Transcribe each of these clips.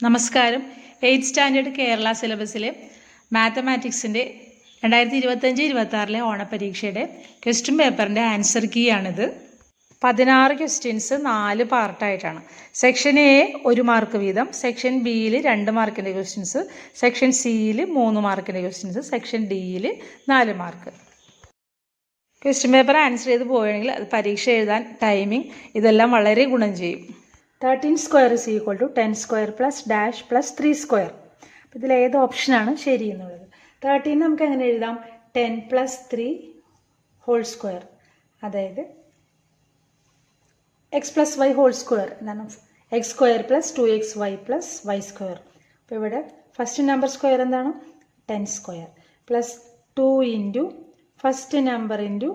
നമസ്കാരം. 8th standard Kerala സിലബസിലെ മാത്തമാറ്റിക്സിൻ്റെ 2025-26 ഓണപരീക്ഷയുടെ question പേപ്പറിൻ്റെ answer key ആണിത്. 16 ക്വസ്റ്റ്യൻസ് 4 പാർട്ടായിട്ടാണ്. സെക്ഷൻ എ 1 മാർക്ക് വീതം, സെക്ഷൻ ബിയിൽ 2 മാർക്കിൻ്റെ ക്വസ്റ്റ്യൻസ്, സെക്ഷൻ സിയിൽ 3 മാർക്കിൻ്റെ ക്വസ്റ്റ്യൻസ്, സെക്ഷൻ ഡിയിൽ 4 മാർക്ക്. ക്വസ്റ്റ്യൻ പേപ്പർ ആൻസർ ചെയ്ത് പോവുകയാണെങ്കിൽ അത് പരീക്ഷ എഴുതാൻ ടൈമിംഗ് ഇതെല്ലാം വളരെ ഗുണം ചെയ്യും. 13 square is equal to 10 square plus dash plus 3 square. അപ്പോൾ ഇതിൽ ഏത് ഓപ്ഷനാണ് ശരി എന്നുള്ളത്? 13 നമുക്ക് എങ്ങനെ എഴുതാം? 10 പ്ലസ് 3 ഹോൾ സ്ക്വയർ, അതായത് x plus y whole square എന്താണ്? X square plus 2xy plus y square. അപ്പോൾ ഇവിടെ ഫസ്റ്റ് നമ്പർ സ്ക്വയർ എന്താണ്? 10 square plus 2 into first number into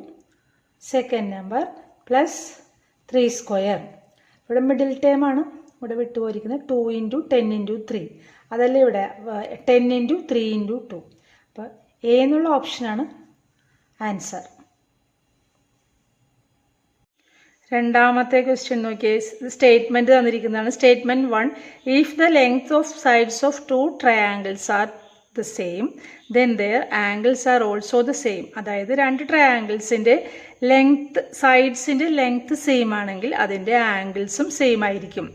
second number plus 3 square. ഇവിടെ മിഡിൽ ടേം ആണ് ഇവിടെ വിട്ടുപോയിരിക്കുന്നത്. 2 ഇൻറ്റു 10 ഇൻറ്റു 3, അതല്ലേ ഇവിടെ 10 ഇൻറ്റു 3 ഇൻറ്റു 2. അപ്പോൾ എ എന്നുള്ള ഓപ്ഷനാണ് ആൻസർ. രണ്ടാമത്തെ ക്വസ്റ്റ്യൻ നോക്കിയേ. സ്റ്റേറ്റ്മെൻറ്റ് തന്നിരിക്കുന്നതാണ്. Statement 1, if the length of sides of 2 triangles are the same then their angles are also the same. അതായത് 2 ട്രയാങ്കിൾസിൻ്റെ ലെങ്ത്, സൈഡ്സിൻ്റെ ലെങ്ത് സെയിം ആണെങ്കിൽ അതിൻ്റെ ആംഗിൾസും സെയിം ആയിരിക്കും.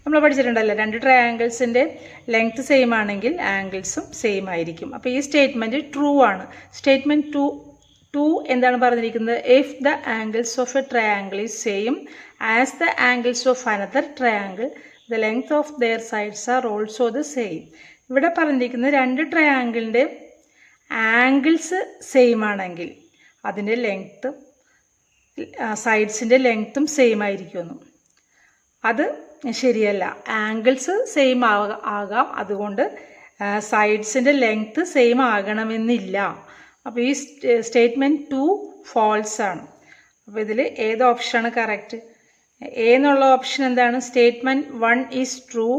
നമ്മൾ പഠിച്ചിട്ടുണ്ടല്ലോ, 2 ട്രയാങ്കിൾസിൻ്റെ ലെങ്ത് സെയിം ആണെങ്കിൽ ആംഗിൾസും സെയിം ആയിരിക്കും. അപ്പോൾ ഈ സ്റ്റേറ്റ്മെൻറ്റ് ട്രൂ ആണ്. സ്റ്റേറ്റ്മെൻറ്റ് 2 എന്താണ് പറഞ്ഞിരിക്കുന്നത്? If the angles of a triangle is same as the angles of another triangle the length of their sides are also the same. ഇവിടെ പറഞ്ഞിരിക്കുന്നത് 2 ട്രയാങ്കിളിൻ്റെ ആംഗിൾസ് സെയിം ആണെങ്കിൽ അതിൻ്റെ ലെങ്ത്തും സൈഡ്സിൻ്റെ ലെങ്ത്തും സെയിം ആയിരിക്കുമെന്നും. അത് ശരിയല്ല. ആംഗിൾസ് സെയിം ആകാം, അതുകൊണ്ട് സൈഡ്സിൻ്റെ ലെങ്ത്ത് സെയിം ആകണമെന്നില്ല. അപ്പോൾ ഈ സ്റ്റേറ്റ്മെൻറ്റ് 2 ഫോൾസ് ആണ്. അപ്പോൾ ഇതിൽ ഏത് ഓപ്ഷനാണ് കറക്റ്റ്? എ എന്നുള്ള ഓപ്ഷൻ എന്താണ്? Statement 1 is true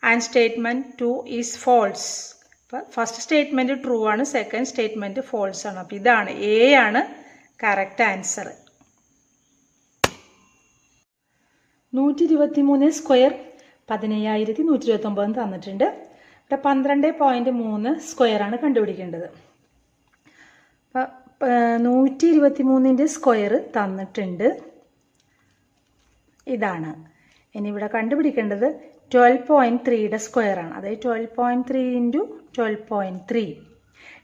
and statement 2 is false. അപ്പോൾ ഫസ്റ്റ് സ്റ്റേറ്റ്മെൻറ്റ് ട്രൂ ആണ്, സെക്കൻഡ് സ്റ്റേറ്റ്മെൻറ്റ് ഫോൾസ് ആണ്. അപ്പോൾ ഇതാണ്, എ ആണ് കറക്റ്റ് ആൻസർ. 123 സ്ക്വയർ 15129 തന്നിട്ടുണ്ട്. ഇവിടെ 12.3 സ്ക്വയറാണ് കണ്ടുപിടിക്കേണ്ടത്. അപ്പം 123ൻ്റെ സ്ക്വയർ തന്നിട്ടുണ്ട്, ഇതാണ്. ഇനി ഇവിടെ കണ്ടുപിടിക്കേണ്ടത് 12.3യുടെ സ്ക്വയറാണ്. അതായത് 12.3 ഇൻറ്റു 12.3.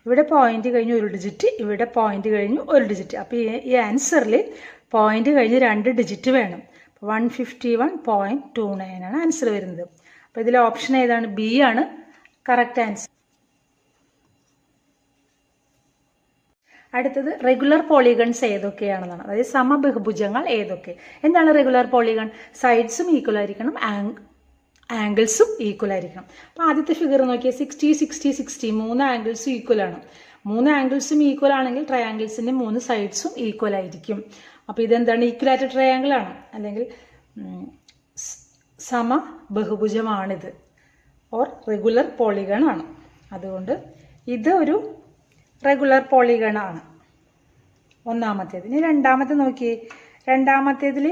ഇവിടെ പോയിന്റ് കഴിഞ്ഞ് 1 ഡിജിറ്റ്, ഇവിടെ പോയിന്റ് കഴിഞ്ഞ് 1 ഡിജിറ്റ്. അപ്പോൾ ഈ ആൻസറിൽ പോയിന്റ് കഴിഞ്ഞ് 2 ഡിജിറ്റ് വേണം. 151.29 ആണ് ആൻസർ വരുന്നത്. അപ്പോൾ ഇതിലെ ഓപ്ഷൻ ഏതാണ്? ബി ആണ് കറക്റ്റ് ആൻസർ. അടുത്തത് റെഗുലർ പോളിഗൺസ് ഏതൊക്കെയാണെന്നാണ്. അതായത് സമബഹുഭുജങ്ങൾ ഏതൊക്കെ? എന്താണ് റെഗുലർ പോളിഗൺ? സൈഡ്സും ഈക്വൽ ആയിരിക്കണം, ആംഗിൾസും ഈക്വൽ ആയിരിക്കണം. അപ്പോൾ ആദ്യത്തെ ഫിഗർ നോക്കിയാൽ 60 60 60 3 ആംഗിൾസും ഈക്വൽ ആണ്. 3 ആംഗിൾസും ഈക്വൽ ആണെങ്കിൽ ട്രയാങ്കിൾസിൻ്റെ 3 സൈഡ്സും ഈക്വൽ ആയിരിക്കും. അപ്പോൾ ഇതെന്താണ്? ഈക്വലാറ്റഡ് ട്രയാങ്കിൾ ആണ്, അല്ലെങ്കിൽ സമബഹുഭുജമാണിത്, ഓർ റെഗുലർ പോളിഗൺ ആണ്. അതുകൊണ്ട് ഇത് ഒരു റെഗുലർ പോളിഗൺ ആണ് ഒന്നാമത്തേത്. ഇനി രണ്ടാമത്തെ നോക്കിയേ. രണ്ടാമത്തേതിൽ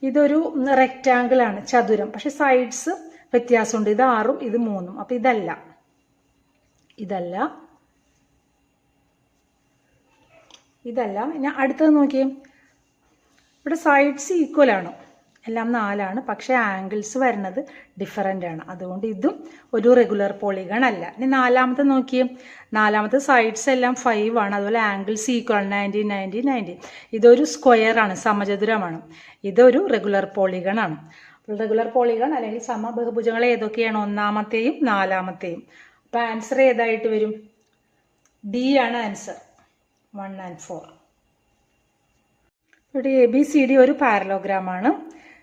ഇതൊരു റെക്റ്റാങ്കിൾ ആണ്, ചതുരം. പക്ഷെ സൈഡ്സ് വ്യത്യാസമുണ്ട്. ഇത് 6ഉം ഇത് 3ഉം. അപ്പോൾ ഇതല്ല, ഇനി അടുത്തത് നോക്കിയേ. ഇവിടെ സൈഡ്സ് ഈക്വൽ ആണ്, എല്ലാം 4 ആണ്, പക്ഷേ ആംഗിൾസ് വരുന്നത് ഡിഫറൻ്റ് ആണ്. അതുകൊണ്ട് ഇതും ഒരു റെഗുലർ പോളിഗൺ അല്ല. ഇനി നാലാമത്തെ നോക്കിയേ. നാലാമത്തെ സൈഡ്സ് എല്ലാം 5 ആണ്, അതുപോലെ ആംഗിൾസ് ഈക്വൽ ആണ്, 90 90 90. ഇതൊരു സ്ക്വയർ ആണ്, സമചതുരമാണ്. ഇതൊരു റെഗുലർ പോളിഗൺ ആണ്. റെഗുലർ പോളിഗൺ അല്ലെങ്കിൽ സമബഹുഭുജങ്ങൾ ഏതൊക്കെയാണ്? ഒന്നാമത്തെയും നാലാമത്തെയും. അപ്പോൾ ആൻസർ ഏതായിട്ട് വരും? ഡി ആണ് ആൻസർ, 1 and 4. ഇവിടെ ABCD ഒരു പാരലോഗ്രാം ആണ്.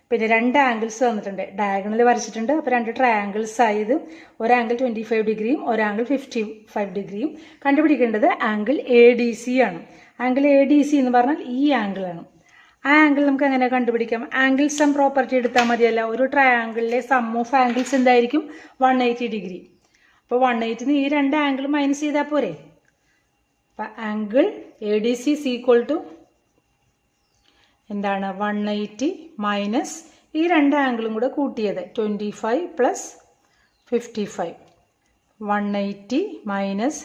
പിന്നെ 2 ആംഗിൾസ് തന്നിട്ടുണ്ട്, ഡയഗണൽ വരച്ചിട്ടുണ്ട്. അപ്പോൾ 2 ട്രയാങ്കിൾസ് ആയത്, ഒരു ആംഗിൾ 25 ഡിഗ്രിയും ഒരു ആംഗിൾ 55 ഡിഗ്രിയും. കണ്ടുപിടിക്കേണ്ടത് ആംഗിൾ ADC ആണ്. ആംഗിൾ ADC എന്ന് പറഞ്ഞാൽ ഈ ആംഗിൾ ആണ്. ആ ആംഗിൾ നമുക്ക് എങ്ങനെ കണ്ടുപിടിക്കാം? ആംഗിൾ സം പ്രോപ്പർട്ടി എടുത്താൽ മതിയല്ല. ഒരു ട്രയാങ്കിളിലെ സം ഓഫ് ആംഗിൾസ് എന്തായിരിക്കും? 180 ഡിഗ്രി. അപ്പോൾ 180 ഈ 2 ആംഗിൾ മൈനസ് ചെയ്താൽ പോരെ. അപ്പം angle ADC is equal to എന്താണ്? 180 മൈനസ് ഈ 2 ആംഗിളും കൂടെ കൂട്ടിയത് 25 പ്ലസ് 55. 180 minus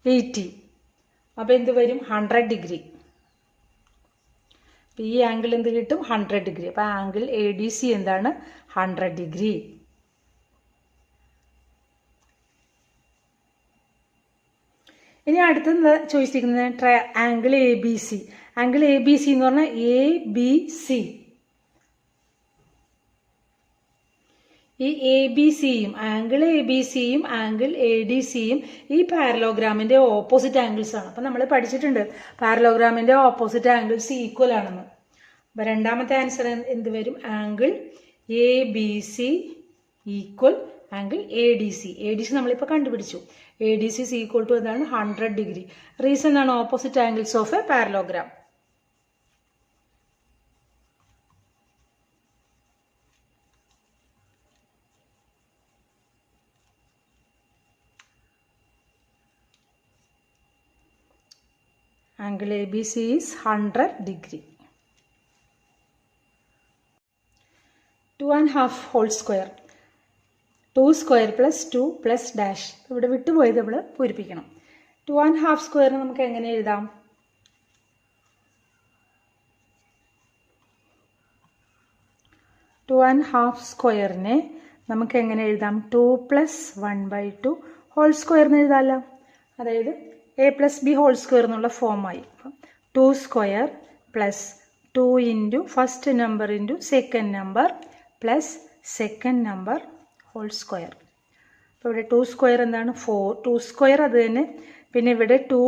80. അപ്പോൾ എന്ത് വരും? 100 ഡിഗ്രി. അപ്പോൾ ഈ ആംഗിൾ എന്ത് കിട്ടും? 100 ഡിഗ്രി. അപ്പോൾ ആംഗിൾ എ ഡി സി എന്താണ്? 100 ഡിഗ്രി. ഇനി അടുത്ത ചോദിച്ചിരിക്കുന്നത് angle A B C. Angle A B C എന്ന് പറഞ്ഞാൽ എ ബി സി. ഈ എ ബി സിയും ആംഗിൾ എ ബി സിയും ആംഗിൾ എ ഡി സിയും ഈ പാരലോഗ്രാമിൻ്റെ ഓപ്പോസിറ്റ് ആംഗിൾസ് ആണ്. അപ്പം നമ്മൾ പഠിച്ചിട്ടുണ്ട് പാരലോഗ്രാമിൻ്റെ ഓപ്പോസിറ്റ് ആംഗിൾസ് ഈക്വൽ ആണെന്ന്. അപ്പം രണ്ടാമത്തെ ആൻസർ എന്ത് വരും? Angle A B C equal angle A D C. A D C നമ്മളിപ്പോൾ കണ്ടുപിടിച്ചു. A D C is equal to എന്താണ്? 100 ഡിഗ്രി. റീസൺ ആണ് opposite angles of A parallelogram. Angle ABC is 100 degree. 2.5 whole square. 2 square plus 2 plus dash. ഇവിടെ വിട്ടുപോയത് നമ്മൾ പൂരിപ്പിക്കണം. 2.5 സ്ക്വയറിന് നമുക്ക് എങ്ങനെ എഴുതാം? ടു ആൻഡ് ഹാഫ് സ്ക്വയറിനെ നമുക്ക് എങ്ങനെ എഴുതാം? 2 plus 1/2 ഹോൾ സ്ക്വയറിന് എഴുതാമല്ലോ. അതായത് A plus B whole square എന്നുള്ള ഫോമായി. 2 square plus 2 into first number into second number plus second number whole square. അപ്പോൾ ഇവിടെ 2 സ്ക്വയർ എന്താണ്? 4. 2 സ്ക്വയർ അത് തന്നെ. പിന്നെ ഇവിടെ 2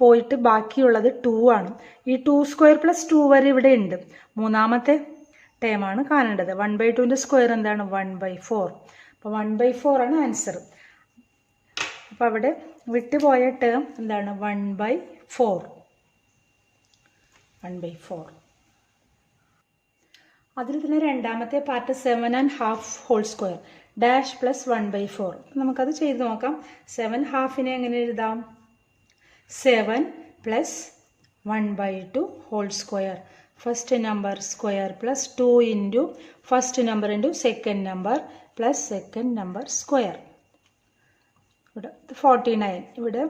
പോയിട്ട് ബാക്കിയുള്ളത് 2 ആണ്. ഈ 2 സ്ക്വയർ പ്ലസ് 2 വരെ ഇവിടെ ഉണ്ട്. മൂന്നാമത്തെ ടേമാണ് കാണേണ്ടത്. 1/2ൻ്റെ സ്ക്വയർ എന്താണ്? 1/4. അപ്പോൾ 1/4 ആണ് ആൻസർ. അപ്പോൾ അവിടെ വിട്ടുപോയ ടേം എന്താണ്? 1/4. 1/4. അതിൽ തന്നെ രണ്ടാമത്തെ part 7.5 whole square dash plus 1/4. നമുക്കത് ചെയ്ത് നോക്കാം. 7.5നെ എങ്ങനെ എഴുതാം? 7 plus 1/2 whole square. First number square plus 2 into first number into second number plus second number square. ഇവിടെ 49. ഇവിടെ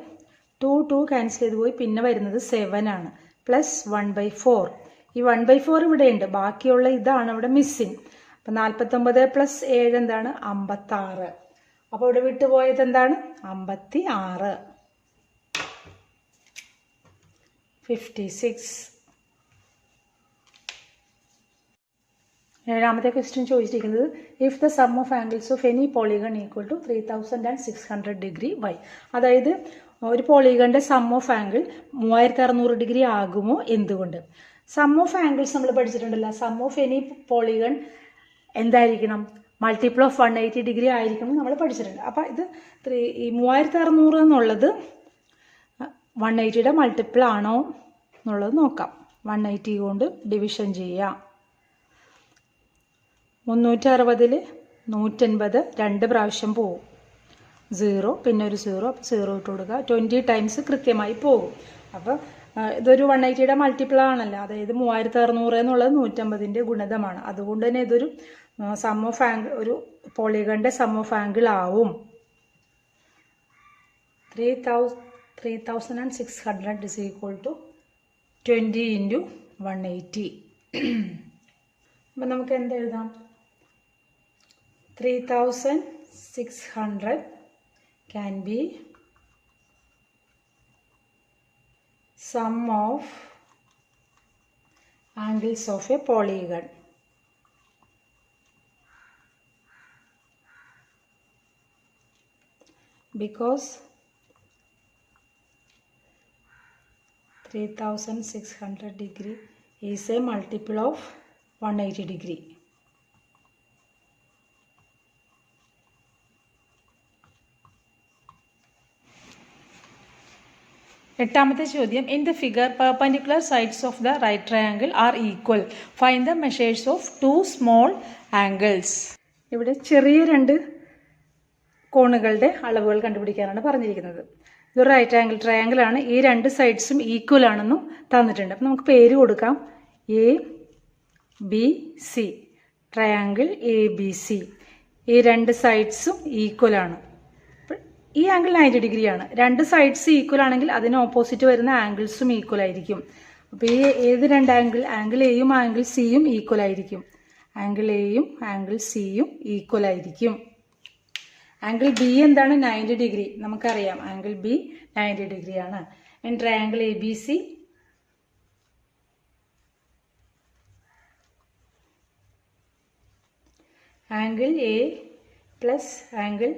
2 ക്യാൻസൽ ചെയ്ത് പോയി. പിന്നെ വരുന്നത് 7 ആണ്. പ്ലസ് 1/4. ഈ 1/4 ഇവിടെ ഉണ്ട്. ബാക്കിയുള്ള ഇതാണ് ഇവിടെ മിസ്സിങ്. അപ്പം 49 പ്ലസ് 7 എന്താണ്? 56. അപ്പോൾ ഇവിടെ വിട്ടുപോയത് എന്താണ്? 56. 56. ഏഴാമത്തെ ക്വസ്റ്റ്യൻ ചോദിച്ചിരിക്കുന്നത് if the sum of angles of any polygon equal to 3600 degree why. അതായത് ഒരു പോളിഗണിൻ്റെ സം ഓഫ് ആംഗിൾ 3600 ഡിഗ്രി ആകുമോ? എന്തുകൊണ്ട്? സം ഓഫ് ആംഗിൾസ് നമ്മൾ പഠിച്ചിട്ടുണ്ടല്ലോ. സം ഓഫ് എനി പോളിഗൺ എന്തായിരിക്കണം? മൾട്ടിപ്പിൾ ഓഫ് 180 ഡിഗ്രി ആയിരിക്കണം നമ്മൾ പഠിച്ചിട്ടുണ്ട്. അപ്പോൾ ഇത് ഈ 3600 എന്നുള്ളത് 180യുടെ മൾട്ടിപ്പിൾ ആണോ എന്നുള്ളത് നോക്കാം. 180 കൊണ്ട് ഡിവിഷൻ ചെയ്യാം. 360ൽ 180 2 പ്രാവശ്യം പോകും. 0 പിന്നെ ഒരു 0. അപ്പോൾ 0 ഇട്ട് കൊടുക്കുക. 20 ടൈംസ് കൃത്യമായി പോകും. അപ്പോൾ ഇതൊരു 180യുടെ മൾട്ടിപ്പിൾ ആണല്ലോ. അതായത് 3600 എന്നുള്ളത് 150ൻ്റെ ഗുണിതമാണ്. അതുകൊണ്ട് തന്നെ ഇതൊരു സം ഓഫ് ആംഗിൾ, ഒരു പോളിഗണിൻ്റെ സം ഓഫ് ആംഗിൾ ആവും. 3600 is equal to 20 into 180. അപ്പം നമുക്ക് എന്തെഴുതാം? 3600 can be sum of angles of a polygon. Because 3600 degree is a multiple of 180 degree. എട്ടാമത്തെ ചോദ്യം in the figure perpendicular sides of the right triangle are equal. Find the measures of 2 small angles. ഇവിടെ ചെറിയ 2 കോണുകളുടെ അളവുകൾ കണ്ടുപിടിക്കാനാണ് പറഞ്ഞിരിക്കുന്നത്. ഇതൊരു right angle triangle ആണ്. ഈ 2 സൈഡ്സും equal ആണെന്നും തന്നിട്ടുണ്ട്. അപ്പം നമുക്ക് പേര് കൊടുക്കാം. A B C. Triangle A B C. ഈ രണ്ട് സൈഡ്സും ഈക്വൽ ആണ്. ഈ ആംഗിൾ 90 ഡിഗ്രിയാണ്. രണ്ട് സൈഡ്സ് ഈക്വൽ ആണെങ്കിൽ അതിന് ഓപ്പോസിറ്റ് വരുന്ന ആംഗിൾസും ഈക്വൽ ആയിരിക്കും. അപ്പോൾ ഈ ഏത് രണ്ട് ആംഗിൾ എയും ആംഗിൾ സിയും ഈക്വൽ ആയിരിക്കും. ആംഗിൾ എയും ആംഗിൾ സിയും ഈക്വൽ ആയിരിക്കും. ആംഗിൾ ബി എന്താണ്? 90 ഡിഗ്രി. നമുക്കറിയാം ആംഗിൾ ബി 90 ഡിഗ്രിയാണ്. In triangle A B C angle A plus angle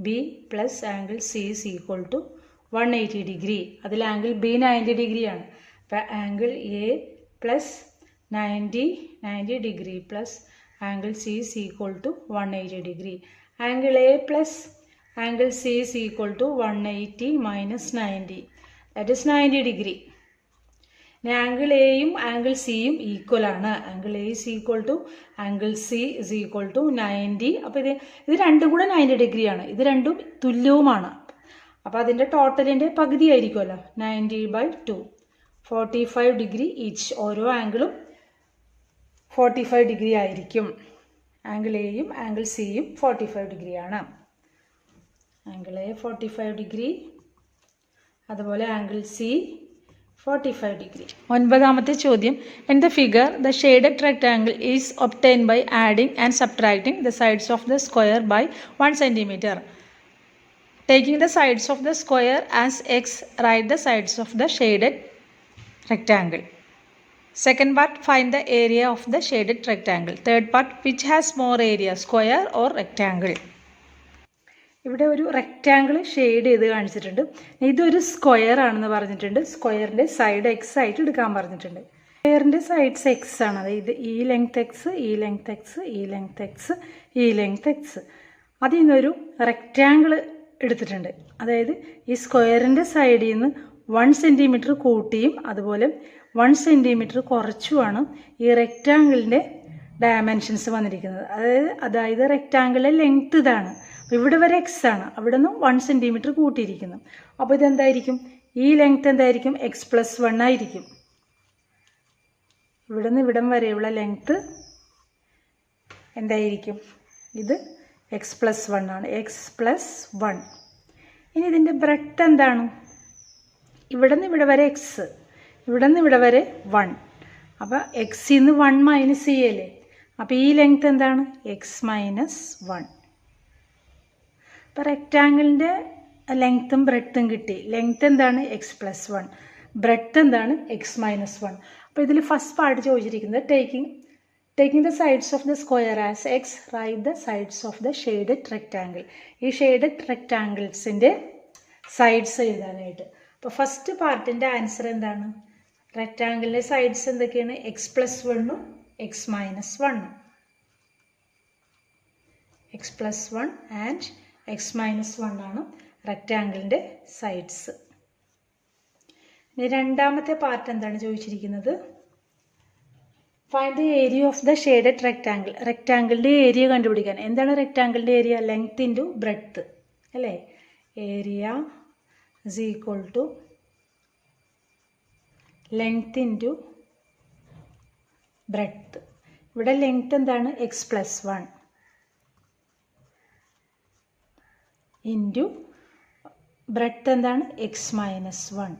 B plus angle C is equal to 180 degree. അതിൽ ആംഗിൾ ബി 90 ഡിഗ്രിയാണ്. അപ്പോൾ angle A plus 90 degree plus angle C is equal to 180 degree. Angle A plus angle C is equal to 180 minus 90, that is 90 degree. Angle എയും angle സിയും equal ആണ്. Angle A is equal to angle C is equal to 90. അപ്പോൾ ഇത് രണ്ടും കൂടെ 90 ഡിഗ്രിയാണ്. ഇത് രണ്ടും തുല്യവുമാണ്. അപ്പോൾ അതിൻ്റെ ടോട്ടലിൻ്റെ പകുതി ആയിരിക്കുമല്ലോ. 90/2 45 ഡിഗ്രി ഈച്ച്. ഓരോ ആംഗിളും 45 ഡിഗ്രി ആയിരിക്കും. ആംഗിൾ എയും ആംഗിൾ സിയും 45 ഡിഗ്രിയാണ്. ആംഗിൾ എ 45 ഡിഗ്രി, അതുപോലെ ആംഗിൾ സി 45 ഡിഗ്രി. 9ാമത്തെ ചോദ്യം. In the figure the shaded rectangle is obtained by adding and subtracting the sides of the square by 1 cm. Taking the sides of the square as x, write the sides of the shaded rectangle. Second part, find the area of the shaded rectangle. Third part, which has more area, square or rectangle? ഇവിടെ ഒരു rectangle shade ചെയ്ത് കാണിച്ചിട്ടുണ്ട്. ഇതൊരു square ആണെന്ന് പറഞ്ഞിട്ടുണ്ട്. സ്ക്വയറിൻ്റെ side X ആയിട്ട് എടുക്കാൻ പറഞ്ഞിട്ടുണ്ട്. സ്ക്വയറിൻ്റെ സൈഡ്സ് എക്സ് ആണ്. അതായത് ഈ ലെങ്ത് എക്സ്, ഈ ലെങ്ത് എക്സ്, ഈ ലെങ്ത് എക്സ്, ഈ ലെങ്ത് എക്സ്. അതിൽ നിന്നൊരു റെക്റ്റാങ്കിൾ എടുത്തിട്ടുണ്ട്. അതായത് ഈ സ്ക്വയറിൻ്റെ സൈഡിൽ നിന്ന് 1 സെൻറ്റിമീറ്റർ കൂട്ടിയും അതുപോലെ 1 സെൻറ്റിമീറ്റർ കുറച്ചുമാണ് ഈ റെക്റ്റാങ്കിളിൻ്റെ ഡയമെൻഷൻസ് വന്നിരിക്കുന്നത്. അതായത് റെക്റ്റാങ്കിളിലെ ലെങ്ത് ഇതാണ്. അപ്പോൾ ഇവിടെ വരെ എക്സ് ആണ്, അവിടെ നിന്ന് 1 സെൻറ്റിമീറ്റർ കൂട്ടിയിരിക്കുന്നു. അപ്പോൾ ഇതെന്തായിരിക്കും? ഈ ലെങ്ത് എന്തായിരിക്കും? x+1 ആയിരിക്കും. ഇവിടെ നിന്ന് ഇവിടം വരെയുള്ള ലെങ്ത് എന്തായിരിക്കും? ഇത് x+1 ആണ്. x+1. ഇനി ഇതിൻ്റെ ബ്രെഡ്ത്ത് എന്താണ്? ഇവിടെ നിന്ന് ഇവിടെ വരെ എക്സ്, ഇവിടെ നിന്ന് ഇവിടെ വരെ 1. അപ്പോൾ എക്സിൽ നിന്ന് 1 മൈനസ് ചെയ്യല്ലേ. അപ്പോൾ ഈ ലെങ്ത് എന്താണ്? x-1. അപ്പോൾ റെക്റ്റാങ്കിളിൻ്റെ ലെങ്ത്തും ബ്രെഡ്ത്തും കിട്ടി. ലെങ്ത് എന്താണ്? x+1. ബ്രെഡ്ത്ത് എന്താണ്? x-1. അപ്പോൾ ഇതിൽ ഫസ്റ്റ് പാർട്ട് ചോദിച്ചിരിക്കുന്നത് taking the sides of the square as X, write the sides of the shaded rectangle. ഈ ഷെയ്ഡഡ് റെക്റ്റാങ്കിൾസിൻ്റെ സൈഡ്സ് എഴുതാനായിട്ട്. അപ്പോൾ ഫസ്റ്റ് പാർട്ടിൻ്റെ ആൻസർ എന്താണ്? റെക്റ്റാങ്കിളിൻ്റെ സൈഡ്സ് എന്തൊക്കെയാണ്? x+1ഉം x-1ഉം. x+1 ആൻഡ് x-1 ആണ് റെക്റ്റാങ്കിളിൻ്റെ സൈഡ്സ്. ഇനി രണ്ടാമത്തെ പാർട്ട് എന്താണ് ചോദിച്ചിരിക്കുന്നത്? Find the area of the shaded rectangle. റെക്റ്റാങ്കിളിൻ്റെ ഏരിയ കണ്ടുപിടിക്കാൻ. എന്താണ് റെക്റ്റാങ്കിളിൻ്റെ ഏരിയ? ലെങ്ത് ഇൻറ്റു ബ്രെഡ്ത്ത് അല്ലേ. Area is equal to length into breadth. ഇവിടെ ലെങ്ത് എന്താണ്? x+1 ഇൻറ്റു ബ്രെഡ്ത്ത് എന്താണ്? x-1.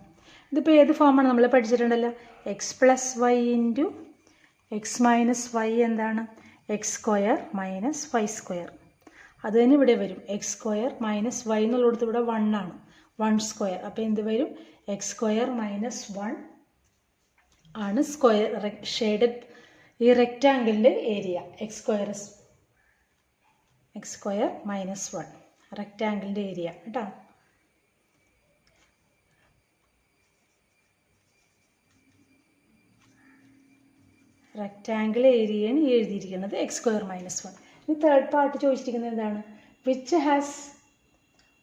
ഇതിപ്പോൾ ഏത് ഫോമാണ്? നമ്മൾ പഠിച്ചിട്ടുണ്ടല്ലോ. x+y ഇൻറ്റു x-y എന്താണ്? x² minus y². അത് തന്നെ ഇവിടെ വരും. x² മൈനസ് y എന്നുള്ളിടത്ത് ഇവിടെ 1 ആണ്. 1². അപ്പോൾ എന്ത് വരും? x² മൈനസ് 1 ആണ് സ്ക്വയർ ഷെയ്ഡഡ് ഈ റെക്റ്റാങ്കിളിൻ്റെ ഏരിയ. x² മൈനസ് 1 റെക്റ്റാങ്കിളിൻ്റെ ഏരിയ കേട്ടോ. റെക്റ്റാങ്കിൾ ഏരിയയാണ് എഴുതിയിരിക്കുന്നത് x² മൈനസ് 1. ഇനി തേർഡ് പാർട്ട് ചോദിച്ചിരിക്കുന്നത് എന്താണ്? Which has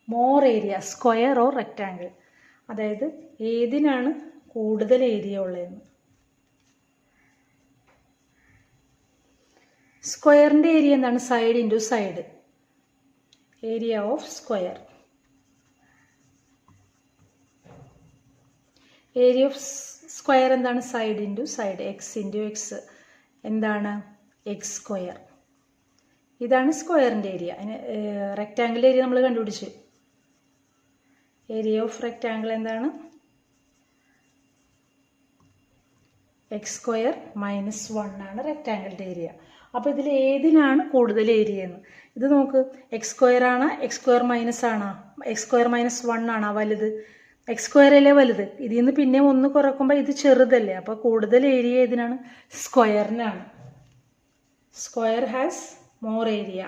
more area, square or rectangle. അതായത് ഏതിനാണ് കൂടുതൽ ഏരിയ ഉള്ളതെന്ന്. സ്ക്വയറിൻ്റെ ഏരിയ എന്താണ്? Side into side. Area of square. Area of square എന്താണ്? Side into side. X into x എന്താണ്? x². ഇതാണ് സ്ക്വയറിൻ്റെ ഏരിയ. റെക്റ്റാങ്കിൾ ഏരിയ നമ്മൾ കണ്ടുപിടിച്ചു. ഏരിയ ഓഫ് റെക്റ്റാങ്കിൾ എന്താണ്? x² - 1 ആണ് റെക്റ്റാങ്കിളിൻ്റെ ഏരിയ. അപ്പോൾ ഇതിൽ ഏതിനാണ് കൂടുതൽ ഏരിയ എന്ന് ഇത് നോക്ക്. x² ആണോ x² - ആണോ? x² - 1 ആണോ വലുത്? x² അല്ലേ വലുത്. ഇതിൽ നിന്ന് പിന്നെ 1 കുറക്കുമ്പോൾ ഇത് ചെറുതല്ലേ. അപ്പോൾ കൂടുതൽ ഏരിയ ഏതിനാണ്? സ്ക്വയറിനാണ്. Square has more area.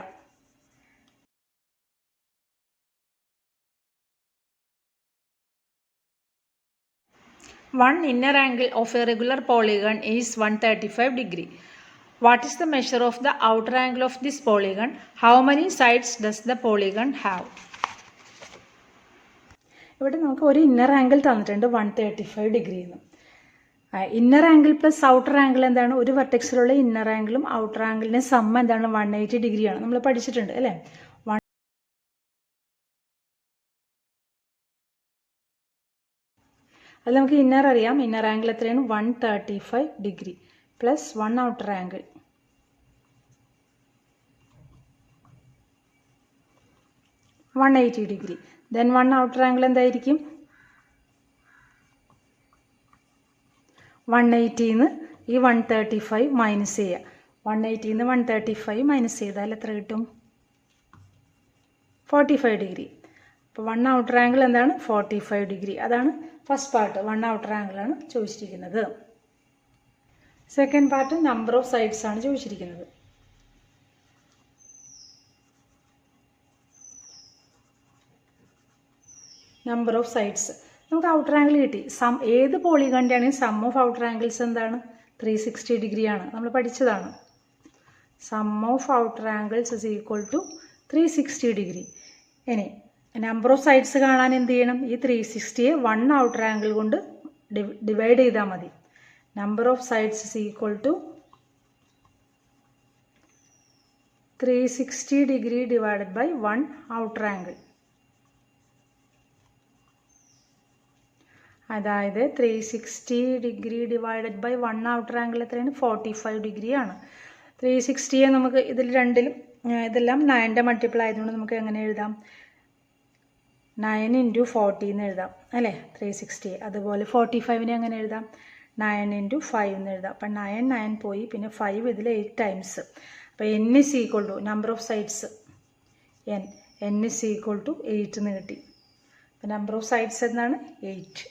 One inner angle of a regular polygon is 135 degree. What is the measure of the outer angle of this polygon? How many sides does the polygon have? ഇവിടെ നമുക്ക് ഒരു inner angle തന്നിട്ടുണ്ട് 135 degree എന്ന്. Inner angle plus outer angle എന്താണ്? ഒരു വെർട്ടെക്സിലുള്ള inner ആംഗിളും outer ആംഗിളിൻ്റെ some എന്താണ്? 180 ഡിഗ്രിയാണ്. നമ്മൾ പഠിച്ചിട്ടുണ്ട് അല്ലേ? അത് നമുക്ക് ഇന്നർ അറിയാം. ഇന്നർ ആംഗിൾ എത്രയാണ്? 135 degree plus 1 outer angle 180 degree. Then 1 outer angle എന്തായിരിക്കും? 180ന്ന് ഈ 135 മൈനസ് ചെയ്യുക. 180ന്ന് 135 മൈനസ് ചെയ്താൽ എത്ര കിട്ടും? 45 ഡിഗ്രി. അപ്പോൾ 1 ഔട്ടർ ആംഗിൾ എന്താണ്? 45 ഡിഗ്രി. അതാണ് ഫസ്റ്റ് പാർട്ട്. 1 ഔട്ടർ ആംഗിൾ ആണ് ചോദിച്ചിരിക്കുന്നത്. Second part number of sides ആണ് ചോദിച്ചിരിക്കുന്നത്. നമ്പർ ഓഫ് സൈഡ്സ് നമുക്ക് ഔട്ടർ ആംഗിൾ കിട്ടി. ഏത് പോളിഗോണിൻ്റെ ആണെങ്കിൽ സം ഓഫ് ഔട്ടർ ആംഗിൾസ് എന്താണ്? 360 ഡിഗ്രിയാണ്. നമ്മൾ പഠിച്ചതാണ്. Sum of outer angles is equal to 360 degree. ഇനി നമ്പർ ഓഫ് സൈഡ്സ് കാണാൻ എന്ത് ചെയ്യണം? ഈ 360യെ 1 ഔട്ടർ ആംഗിൾ കൊണ്ട് ഡിവൈഡ് ചെയ്താൽ മതി. Number of sides is equal to 360 degree divided by 1 outer angle. അതായത് 360 degree divided by 1 outer angle എത്രയാണ്? 45 ഡിഗ്രിയാണ്. 360യെ നമുക്ക് ഇതിൽ രണ്ടിലും ഇതെല്ലാം 9ൻ്റെ മൾട്ടിപ്പിൾ ആയതുകൊണ്ട് നമുക്ക് എങ്ങനെ എഴുതാം? 9 × 40 എന്ന് എഴുതാം അല്ലേ? 360. അതുപോലെ 45നെ എങ്ങനെ എഴുതാം? 9 × 5 എന്ന് എഴുതാം. അപ്പം 9 പോയി, പിന്നെ 5 ഇതിൽ 8 ടൈംസ്. അപ്പോൾ n is equal to number of sides n is equal to 8 എന്ന് കിട്ടി. അപ്പം നമ്പർ ഓഫ് സൈഡ്സ് എന്താണ്? 8.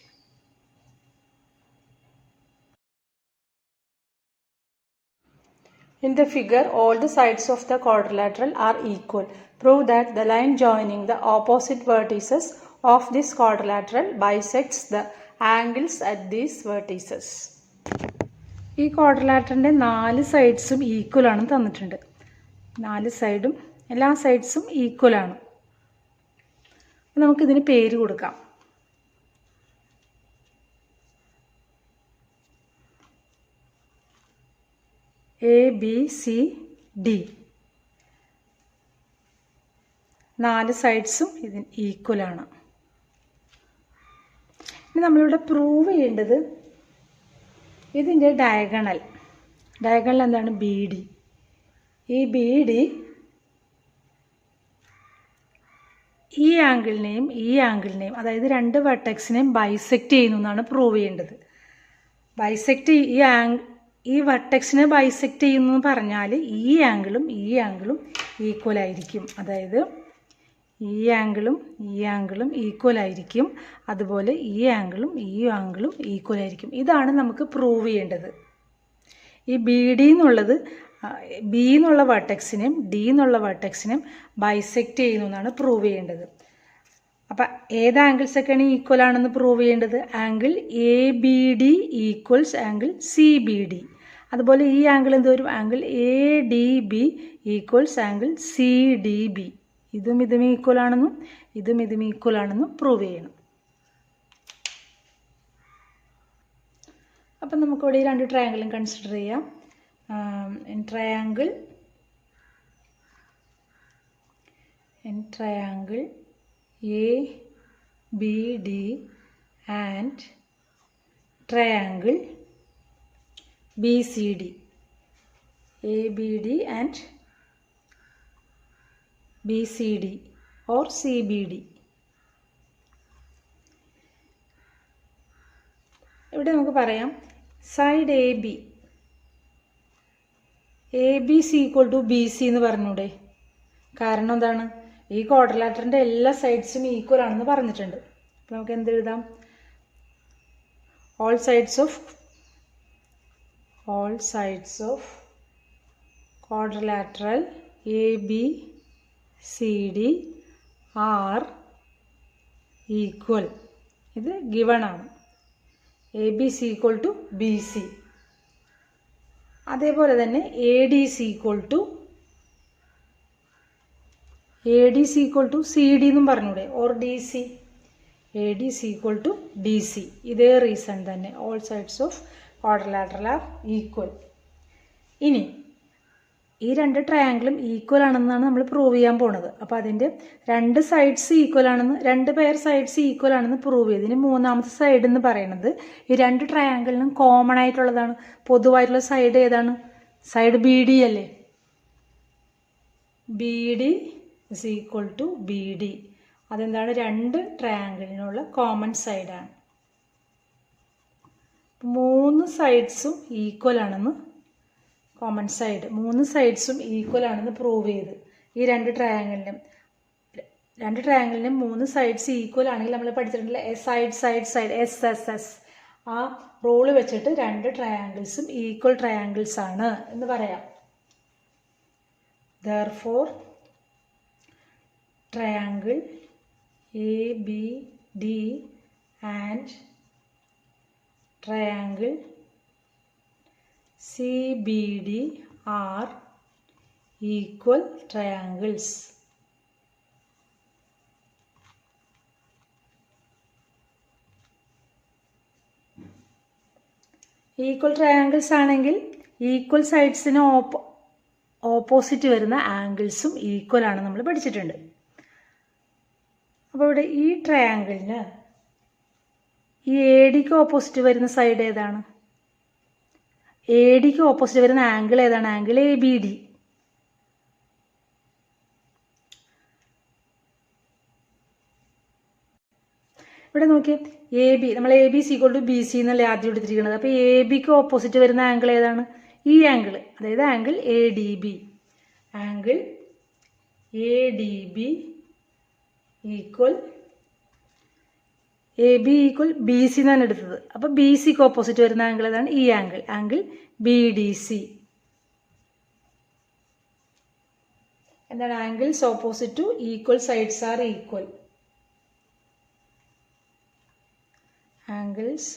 In the figure, all the sides of the quadrilateral are equal. Prove that the line joining the opposite vertices of this quadrilateral bisects the angles at these vertices. ഈ ക്വാഡ്രിലാറ്ററിൻ്റെ 4 സൈഡ്സും equal ആണെന്ന് തന്നിട്ടുണ്ട്. 4 സൈഡും എല്ലാ സൈഡ്സും equal ആണ്. നമുക്കിതിന് പേര് കൊടുക്കാം. ABCD. 4 സൈഡ്സും ഇതിന് ഈക്വൽ ആണ്. ഇനി നമ്മളിവിടെ പ്രൂവ് ചെയ്യേണ്ടത് ഇതിൻ്റെ ഡയഗണൽ എന്താണ്? BD. ഈ BD ഈ ആംഗിളിനെയും ഈ ആംഗിളിനെയും, അതായത് 2 വെർട്ടെക്സിനെയും ബൈസെക്റ്റ് ചെയ്യുന്നു എന്നാണ് പ്രൂവ് ചെയ്യേണ്ടത്. ബൈസെക്റ്റ് ഈ വെർട്ടെക്സിനെ ബൈസെക്റ്റ് ചെയ്യുന്നു എന്ന് പറഞ്ഞാൽ ഈ ആംഗിളും ഈക്വൽ ആയിരിക്കും. അതായത് ഈ ആംഗിളും ഈക്വൽ ആയിരിക്കും. അതുപോലെ ഈ ആംഗിളും ഈക്വൽ ആയിരിക്കും. ഇതാണ് നമുക്ക് പ്രൂവ് ചെയ്യേണ്ടത്. ഈ BD എന്നുള്ളത് B എന്നുള്ള വെർട്ടെക്സിനെയും D എന്നുള്ള വെർട്ടെക്സിനെയും ബൈസെക്റ്റ് ചെയ്യുന്നു എന്നാണ് പ്രൂവ് ചെയ്യേണ്ടത്. അപ്പം ഏത് ആംഗിൾസൊക്കെയാണ് ഈക്വൽ ആണെന്ന് പ്രൂവ് ചെയ്യേണ്ടത്? Angle ABD equals angle CBD. അതുപോലെ ഈ ആംഗിൾ എന്ത് വരും? Angle ADB equals angle CDB. ഇതും ഈക്വൽ ആണെന്നും ഇതും ഈക്വൽ ആണെന്നും പ്രൂവ് ചെയ്യണം. അപ്പം നമുക്കിവിടെ ഈ 2 ട്രയാങ്കിളും കൺസിഡർ ചെയ്യാം. Triangle ABD and triangle BCD. ABD and BCD or CBD. ഇവിടെ നമുക്ക് പറയാം സൈഡ് AB ABC = BC എന്ന് പറഞ്ഞൂടെ? കാരണം എന്താണ്? ഈ ക്വാഡ്രിലാറ്ററിൻ്റെ എല്ലാ സൈഡ്സും ഈക്വൽ ആണെന്ന് പറഞ്ഞിട്ടുണ്ട്. അപ്പോൾ നമുക്ക് എന്ത് എഴുതാം? all sides of quadrilateral ABCD are equal. ഇത് given ആണ്. ABC = BC. അതേപോലെ തന്നെ ADC = CD എന്നും പറഞ്ഞൂടെ? Or DC. ADC = DC. ഇതേ റീസൺ തന്നെ. all sides of quadrilateral are equal. ഇനി ഈ രണ്ട് ട്രയാങ്കിളും ഈക്വൽ ആണെന്നാണ് നമ്മൾ പ്രൂവ് ചെയ്യാൻ പോണത്. അപ്പോൾ അതിൻ്റെ രണ്ട് സൈഡ്സ് ഈക്വൽ ആണെന്ന്, രണ്ട് പെയർ സൈഡ്സ് ഈക്വൽ ആണെന്ന് പ്രൂവ് ചെയ്ത് ഇതിന് മൂന്നാമത്തെ സൈഡ് എന്ന് പറയുന്നത് ഈ രണ്ട് ട്രയാങ്കിളിനും കോമൺ ആയിട്ടുള്ളതാണ്. പൊതുവായിട്ടുള്ള സൈഡ് ഏതാണ്? സൈഡ് BD അല്ലേ? BD = BD. അതെന്താണ്? രണ്ട് ട്രയാങ്കിളിനുള്ള കോമൺ സൈഡാണ്. മൂന്ന് സൈഡ്സും ഈക്വൽ ആണെന്ന്, കോമൺ സൈഡ് മൂന്ന് സൈഡ്സും ഈക്വൽ ആണെന്ന് പ്രൂവ് ചെയ്ത് ഈ രണ്ട് ട്രയാങ്കിളിനും മൂന്ന് സൈഡ്സ് ഈക്വൽ ആണെങ്കിൽ നമ്മൾ പഠിച്ചിട്ടുള്ള സൈഡ് SSS ആ റൂള് വെച്ചിട്ട് രണ്ട് ട്രയാങ്കിൾസും ഈക്വൽ ട്രയാങ്കിൾസ് ആണ് എന്ന് പറയാം. Therefore triangle ABD and triangle CBD are equal triangles. Equal triangles ആണെങ്കിൽ ഈക്വൽ സൈഡ്സിന് ഓപ്പോസിറ്റ് വരുന്ന ആംഗിൾസും ഈക്വൽ ആണ് നമ്മൾ പഠിച്ചിട്ടുണ്ട്. അപ്പോൾ ഇവിടെ ഈ ട്രയാങ്കിളിന് ഈ ADക്ക് ഓപ്പോസിറ്റ് വരുന്ന സൈഡ് ഏതാണ്? ADക്ക് ഓപ്പോസിറ്റ് വരുന്ന ആംഗിൾ ഏതാണ്? Angle ABD. ഇവിടെ നോക്കിയേ, AB നമ്മൾ ABC = BC എന്നല്ലേ ആദ്യം എടുത്തിരിക്കുന്നത്. അപ്പോൾ ABക്ക് ഓപ്പോസിറ്റ് വരുന്ന ആംഗിൾ ഏതാണ്? ഈ ആംഗിൾ, അതായത് angle ADB. Angle ADB AB = BC എന്നാണ് എടുത്തത്. അപ്പോൾ BCക്ക് ഓപ്പോസിറ്റ് വരുന്ന ആംഗിൾ ഏതാണ്? ഈ ആംഗിൾ BDC. എന്താണ്? Angles opposite to equal sides are equal. Angles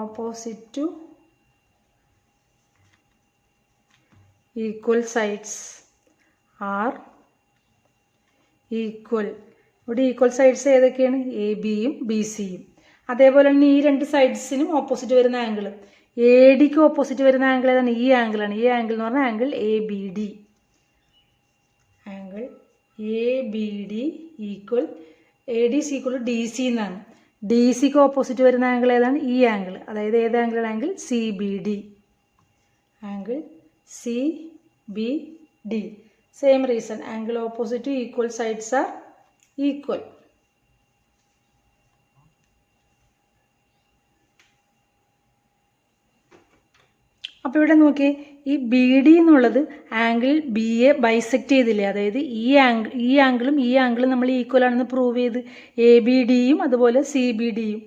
opposite to equal sides are equal. ഇവിടെ ഈക്വൽ സൈഡ്സ് ഏതൊക്കെയാണ്? ABയും BCയും. അതേപോലെ തന്നെ ഈ രണ്ട് സൈഡ്സിനും ഓപ്പോസിറ്റ് വരുന്ന ആംഗിൾ ADക്ക് ഓപ്പോസിറ്റ് വരുന്ന ആംഗിൾ ഏതാണ്? ഈ ആംഗിളാണ്. ഈ ആംഗിൾ എന്ന് പറഞ്ഞാൽ angle ABD. Angle ABD = ADC = DC എന്നാണ്. DCക്ക് ഓപ്പോസിറ്റ് വരുന്ന ആംഗിൾ ഏതാണ്? ഈ ആംഗിൾ, അതായത് ഏത് ആംഗിളാണ്? Angle CBD. Angle CBD. Same reason, angle opposite to equal sides are equal. അപ്പോൾ ഇവിടെ നോക്കിയേ, ഈ BD എന്നുള്ളത് ആംഗിൾ BA ബൈസെക്റ്റ് ചെയ്തില്ലേ? അതായത് ഈ ആംഗിളും ഈ ആംഗിളും നമ്മൾ ഈക്വൽ ആണെന്ന് പ്രൂവ് ചെയ്ത്. ABDയും അതുപോലെ CBDയും,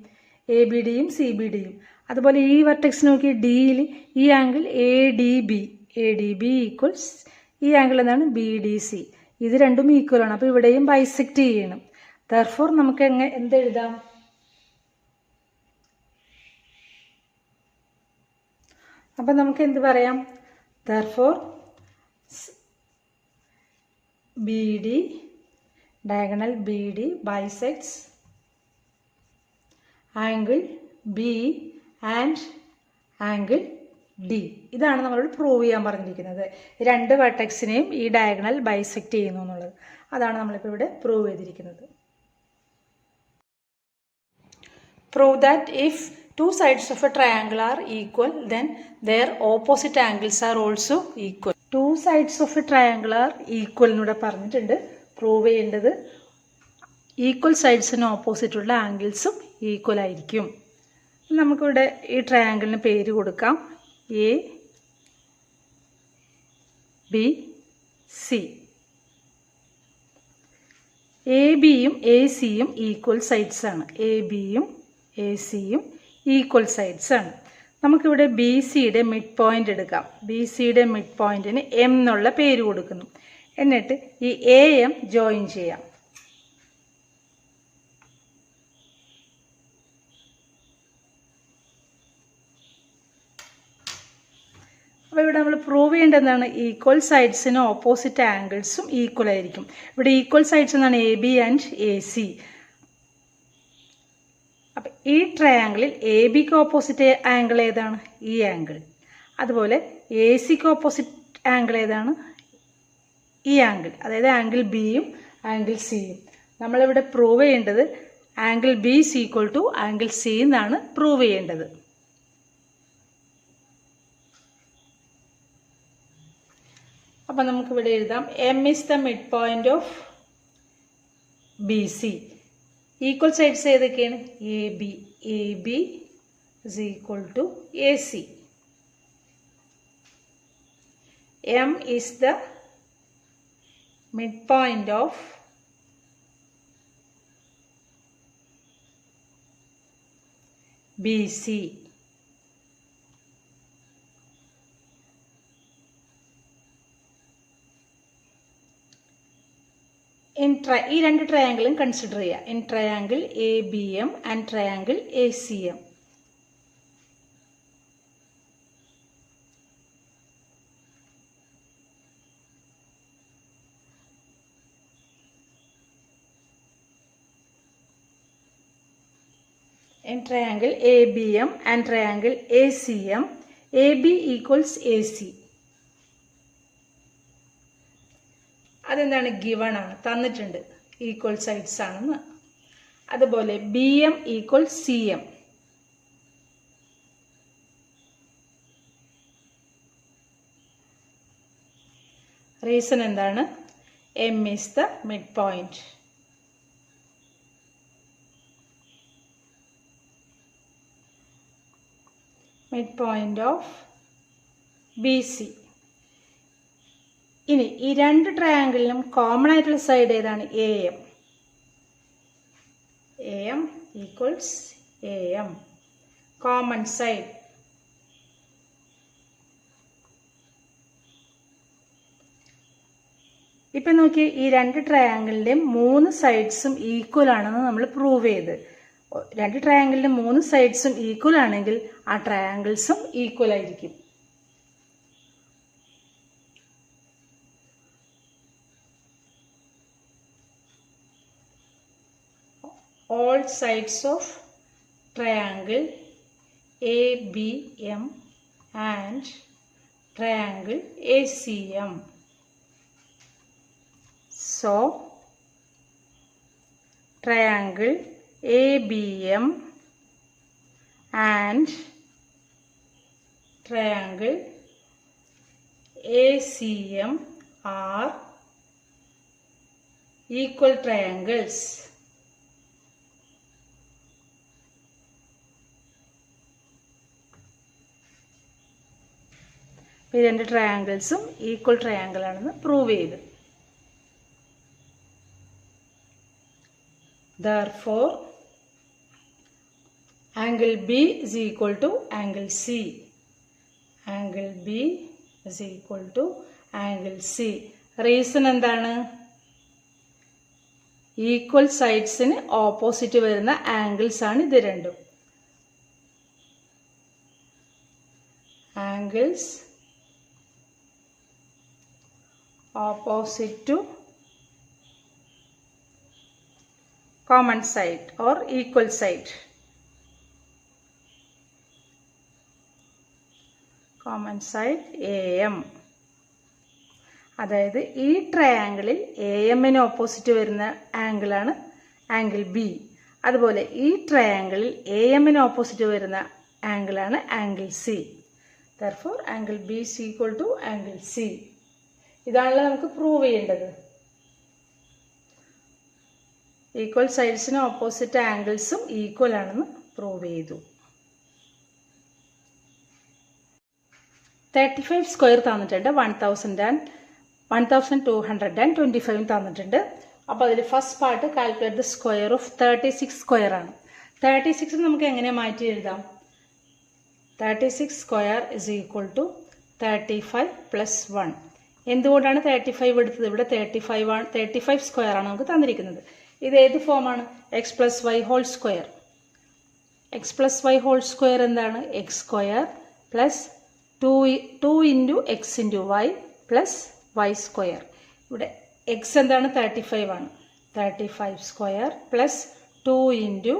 ABDയും CBDയും. അതുപോലെ ഈ വെർട്ടെക്സ് നോക്കി, Dയിൽ ഈ ആംഗിൾ ADB = ഈ ആംഗിൾ എന്താണ്? BDC. ഇത് രണ്ടും ഈക്വൽ ആണ്. അപ്പോൾ ഇവിടെയും ബൈസെക്റ്റ് ചെയ്യണം. Therefore നമുക്ക് എന്തെഴുതാം? അപ്പം നമുക്ക് എന്ത് പറയാം? Therefore BD, diagonal BD bisects angle B and angle D. ഇതാണ് നമ്മളോട് പ്രൂവ് ചെയ്യാൻ പറഞ്ഞിരിക്കുന്നത്. രണ്ട് വെർട്ടെക്സിനെയും ഈ ഡയഗണൽ ബൈസെക്റ്റ് ചെയ്യുന്നു എന്നുള്ളത്. അതാണ് നമ്മളിപ്പോൾ ഇവിടെ പ്രൂവ് ചെയ്തിരിക്കുന്നത്. Prove that if two sides of a triangle are equal, then their opposite angles are also equal. Two sides of a triangle are equal എന്നിവിടെ പറഞ്ഞിട്ടുണ്ട്. പ്രൂവ് ചെയ്യേണ്ടത് ഈക്വൽ സൈഡ്സിന് ഓപ്പോസിറ്റുള്ള ആംഗിൾസും ഈക്വൽ ആയിരിക്കും. നമുക്കിവിടെ ഈ ട്രയാങ്കിളിന് പേര് കൊടുക്കാം എ ബി സി. എ ബിയും A സിയും ഈക്വൽ സൈഡ്സ് ആണ്. എ ബിയും എ സിയും ഈക്വൽ സൈഡ്സ് ആണ്. നമുക്കിവിടെ ബി സിയുടെ മിഡ് പോയിന്റ് എടുക്കാം. ബി സിയുടെ മിഡ് പോയിന്റിന് എം എന്നുള്ള പേര് കൊടുക്കുന്നു. എന്നിട്ട് ഈ എ എം ജോയിൻ ചെയ്യാം. അപ്പോൾ ഇവിടെ നമ്മൾ പ്രൂവ് ചെയ്യേണ്ടതാണ് ഈക്വൽ സൈഡ്സിന് ഓപ്പോസിറ്റ് ആംഗിൾസും ഈക്വൽ ആയിരിക്കും. ഇവിടെ ഈക്വൽ സൈഡ്സ് എന്നാണ് A B and A C. അപ്പം ഈ ട്രയാങ്കിളിൽ എ ബിക്ക് ഓപ്പോസിറ്റ് ആംഗിൾ ഏതാണ്? ഈ ആംഗിൾ. അതുപോലെ എ സിക്ക് ഓപ്പോസിറ്റ് ആംഗിൾ ഏതാണ്? ഈ ആംഗിൾ. അതായത് ആംഗിൾ ബിയും ആംഗിൾ സിയും. നമ്മളിവിടെ പ്രൂവ് ചെയ്യേണ്ടത് angle B is equal to angle C എന്നാണ് പ്രൂവ് ചെയ്യേണ്ടത്. അപ്പം നമുക്കിവിടെ എഴുതാം M is the mid point of B C. Equal sides ഏതൊക്കെയാണ്? A B. A B is equal to A C. M is the mid point of B C. ഈ രണ്ട് ട്രയാങ്കിളും consider ചെയ്യുക. In triangle A B M and triangle A C M. In triangle ABM and triangle ACM, AB equals AC. അതെന്താണ്? Given ആണ്, തന്നിട്ടുണ്ട് equal sides ആണെന്ന്. അതുപോലെ BM equal CM. Reason എന്താണ്? M is the mid point. Mid point of B C. ഇനി ഈ രണ്ട് ട്രയാങ്കിളിനും common ആയിട്ടുള്ള സൈഡ് ഏതാണ്? A M. A M equals A M. Common side. ഇപ്പം നോക്കി, ഈ രണ്ട് ട്രയാങ്കിളിൻ്റെയും 3 സൈഡ്സും ഈക്വൽ ആണെന്ന് നമ്മൾ പ്രൂവ് ചെയ്ത്. രണ്ട് ട്രയാങ്കിളിൻ്റെ 3 സൈഡ്സും ഈക്വൽ ആണെങ്കിൽ ആ ട്രയാങ്കിൾസും ഈക്വൽ ആയിരിക്കും. All sides of triangle A B M and triangle A C M. So triangle ABM and triangle ACM are equal triangles. ഈ രണ്ട് ട്രയാങ്കിൾസും ഈക്വൽ ട്രയാങ്കിൾ ആണെന്ന് പ്രൂവ് ചെയ്തു. Therefore, angle B is equal to angle C. Angle B is equal to angle C. Reason എന്താണ്? Equal സൈഡ്സിന് opposite വരുന്ന angles ആണ് ഇത് രണ്ടും. Angles opposite to common side or equal side. Common side AM. അതായത് ഈ ട്രയാങ്കിളിൽ AMന് ഓപ്പോസിറ്റ് വരുന്ന ആംഗിളാണ് ആംഗിൾ ബി. അതുപോലെ ഈ ട്രയാങ്കിളിൽ AMന് ഓപ്പോസിറ്റ് വരുന്ന ആംഗിളാണ് angle C. Therefore, angle B is equal to angle C. ഇതാണല്ലോ നമുക്ക് പ്രൂവ് ചെയ്യേണ്ടത്. ഈക്വൽ സൈഡ്സിനും ഓപ്പോസിറ്റ് ആംഗിൾസും ഈക്വൽ ആണെന്ന് പ്രൂവ് ചെയ്തു. 35 സ്ക്വയർ തന്നിട്ടുണ്ട്, 1225 തന്നിട്ടുണ്ട്. അപ്പോൾ അതിൽ first part calculate the square of 36 square ആണ്. 36 നമുക്ക് എങ്ങനെ മാറ്റി എഴുതാം? 36 square is equal to 35 plus 1. എന്തുകൊണ്ടാണ് 35 എടുത്തത്? ഇവിടെ 35 സ്ക്വയർ ആണ് നമുക്ക് തന്നിരിക്കുന്നത്. ഇത് ഏത് ഫോമാണ്? X plus y whole square. X plus y whole square എന്താണ്? X square plus 2 into x into y plus y square. ഇവിടെ എക്സ് എന്താണ്? 35 ആണ്. 35 square plus 2 into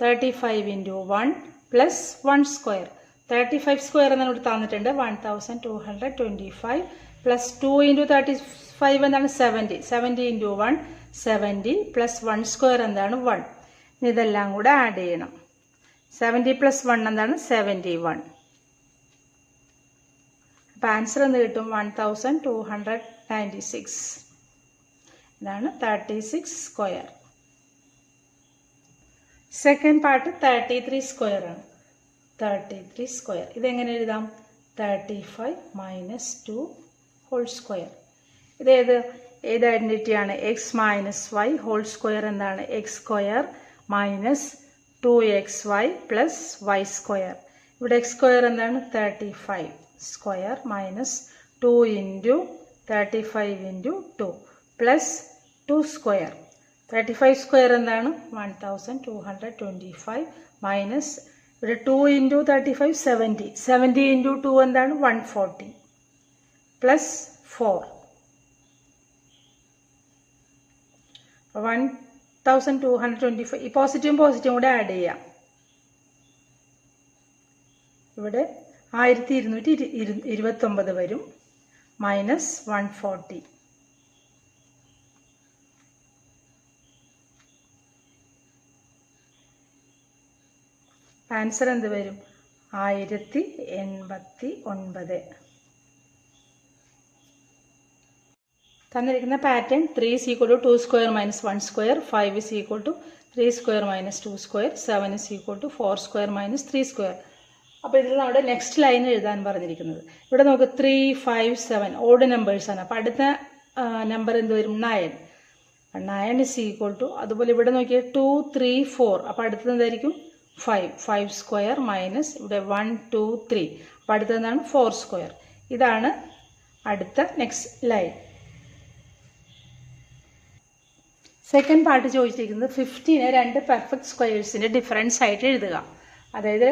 35 into 1 plus 1 square. 35 square എന്നാണ് ഇവിടെ തന്നിട്ടുണ്ട്. 1225 പ്ലസ് 2 ഇൻറ്റു 35 എന്താണ്? 70. 70 ഇൻറ്റു 1 70 പ്ലസ് 1 സ്ക്വയർ എന്താണ്? 1. ഇതെല്ലാം കൂടെ ആഡ് ചെയ്യണം. 70 പ്ലസ് 1 എന്താണ്? 71. അപ്പോൾ ആൻസർ എന്ത് കിട്ടും? 1296. ഇതാണ് 36 സ്ക്വയർ. സെക്കൻഡ് പാർട്ട് 33 സ്ക്വയർ ആണ്. 33 സ്ക്വയർ ഇതെങ്ങനെ എഴുതാം? 35 മൈനസ് 2 ഹോൾ സ്ക്വയർ. ഏത് ഐഡൻറ്റിറ്റിയാണ്? X minus y whole square എന്താണ്? X square minus 2xy plus y square. ഇവിടെ എക്സ് സ്ക്വയർ എന്താണ്? 35 square minus 2 into 35 into 2 plus 2 square. 35 square എന്താണ്? 1225 മൈനസ് ഇവിടെ 2 ഇൻറ്റു 35 70. 70 ഇൻറ്റു 2 എന്താണ്? 140 പ്ലസ് 4. 1225. ഈ പോസിറ്റീവും കൂടെ ആഡ് ചെയ്യാം. ഇവിടെ 1229 വരും മൈനസ് 140. ആൻസർ എന്ത് വരും? 1089. തന്നിരിക്കുന്ന pattern 3 is equal to 2 square minus 1 square, 5 is equal to 3 square minus 2 square, 7 is equal to 4 square minus 3 square. അപ്പോൾ ഇതിൽ നമ്മുടെ നെക്സ്റ്റ് ലൈൻ എഴുതാൻ പറഞ്ഞിരിക്കുന്നത്. ഇവിടെ നമുക്ക് 3, 5, 7 ഓഡ് നമ്പേഴ്സാണ്. അപ്പോൾ അടുത്ത നമ്പർ എന്ത് വരും? 9. 9 is equal to, അതുപോലെ ഇവിടെ നോക്കിയാൽ 2, 3, 4. അപ്പോൾ അടുത്തത് എന്തായിരിക്കും? 5. 5 സ്ക്വയർ മൈനസ് ഇവിടെ 1, 2, 3. അപ്പോൾ അടുത്തതാണ് 4 സ്ക്വയർ. ഇതാണ് അടുത്ത നെക്സ്റ്റ് ലൈൻ. സെക്കൻഡ് പാർട്ട് ചോദിച്ചിരിക്കുന്നത് 15 രണ്ട് പെർഫെക്റ്റ് സ്ക്വയേഴ്സിൻ്റെ ഡിഫറൻസ് ആയിട്ട് എഴുതുക. അതായത്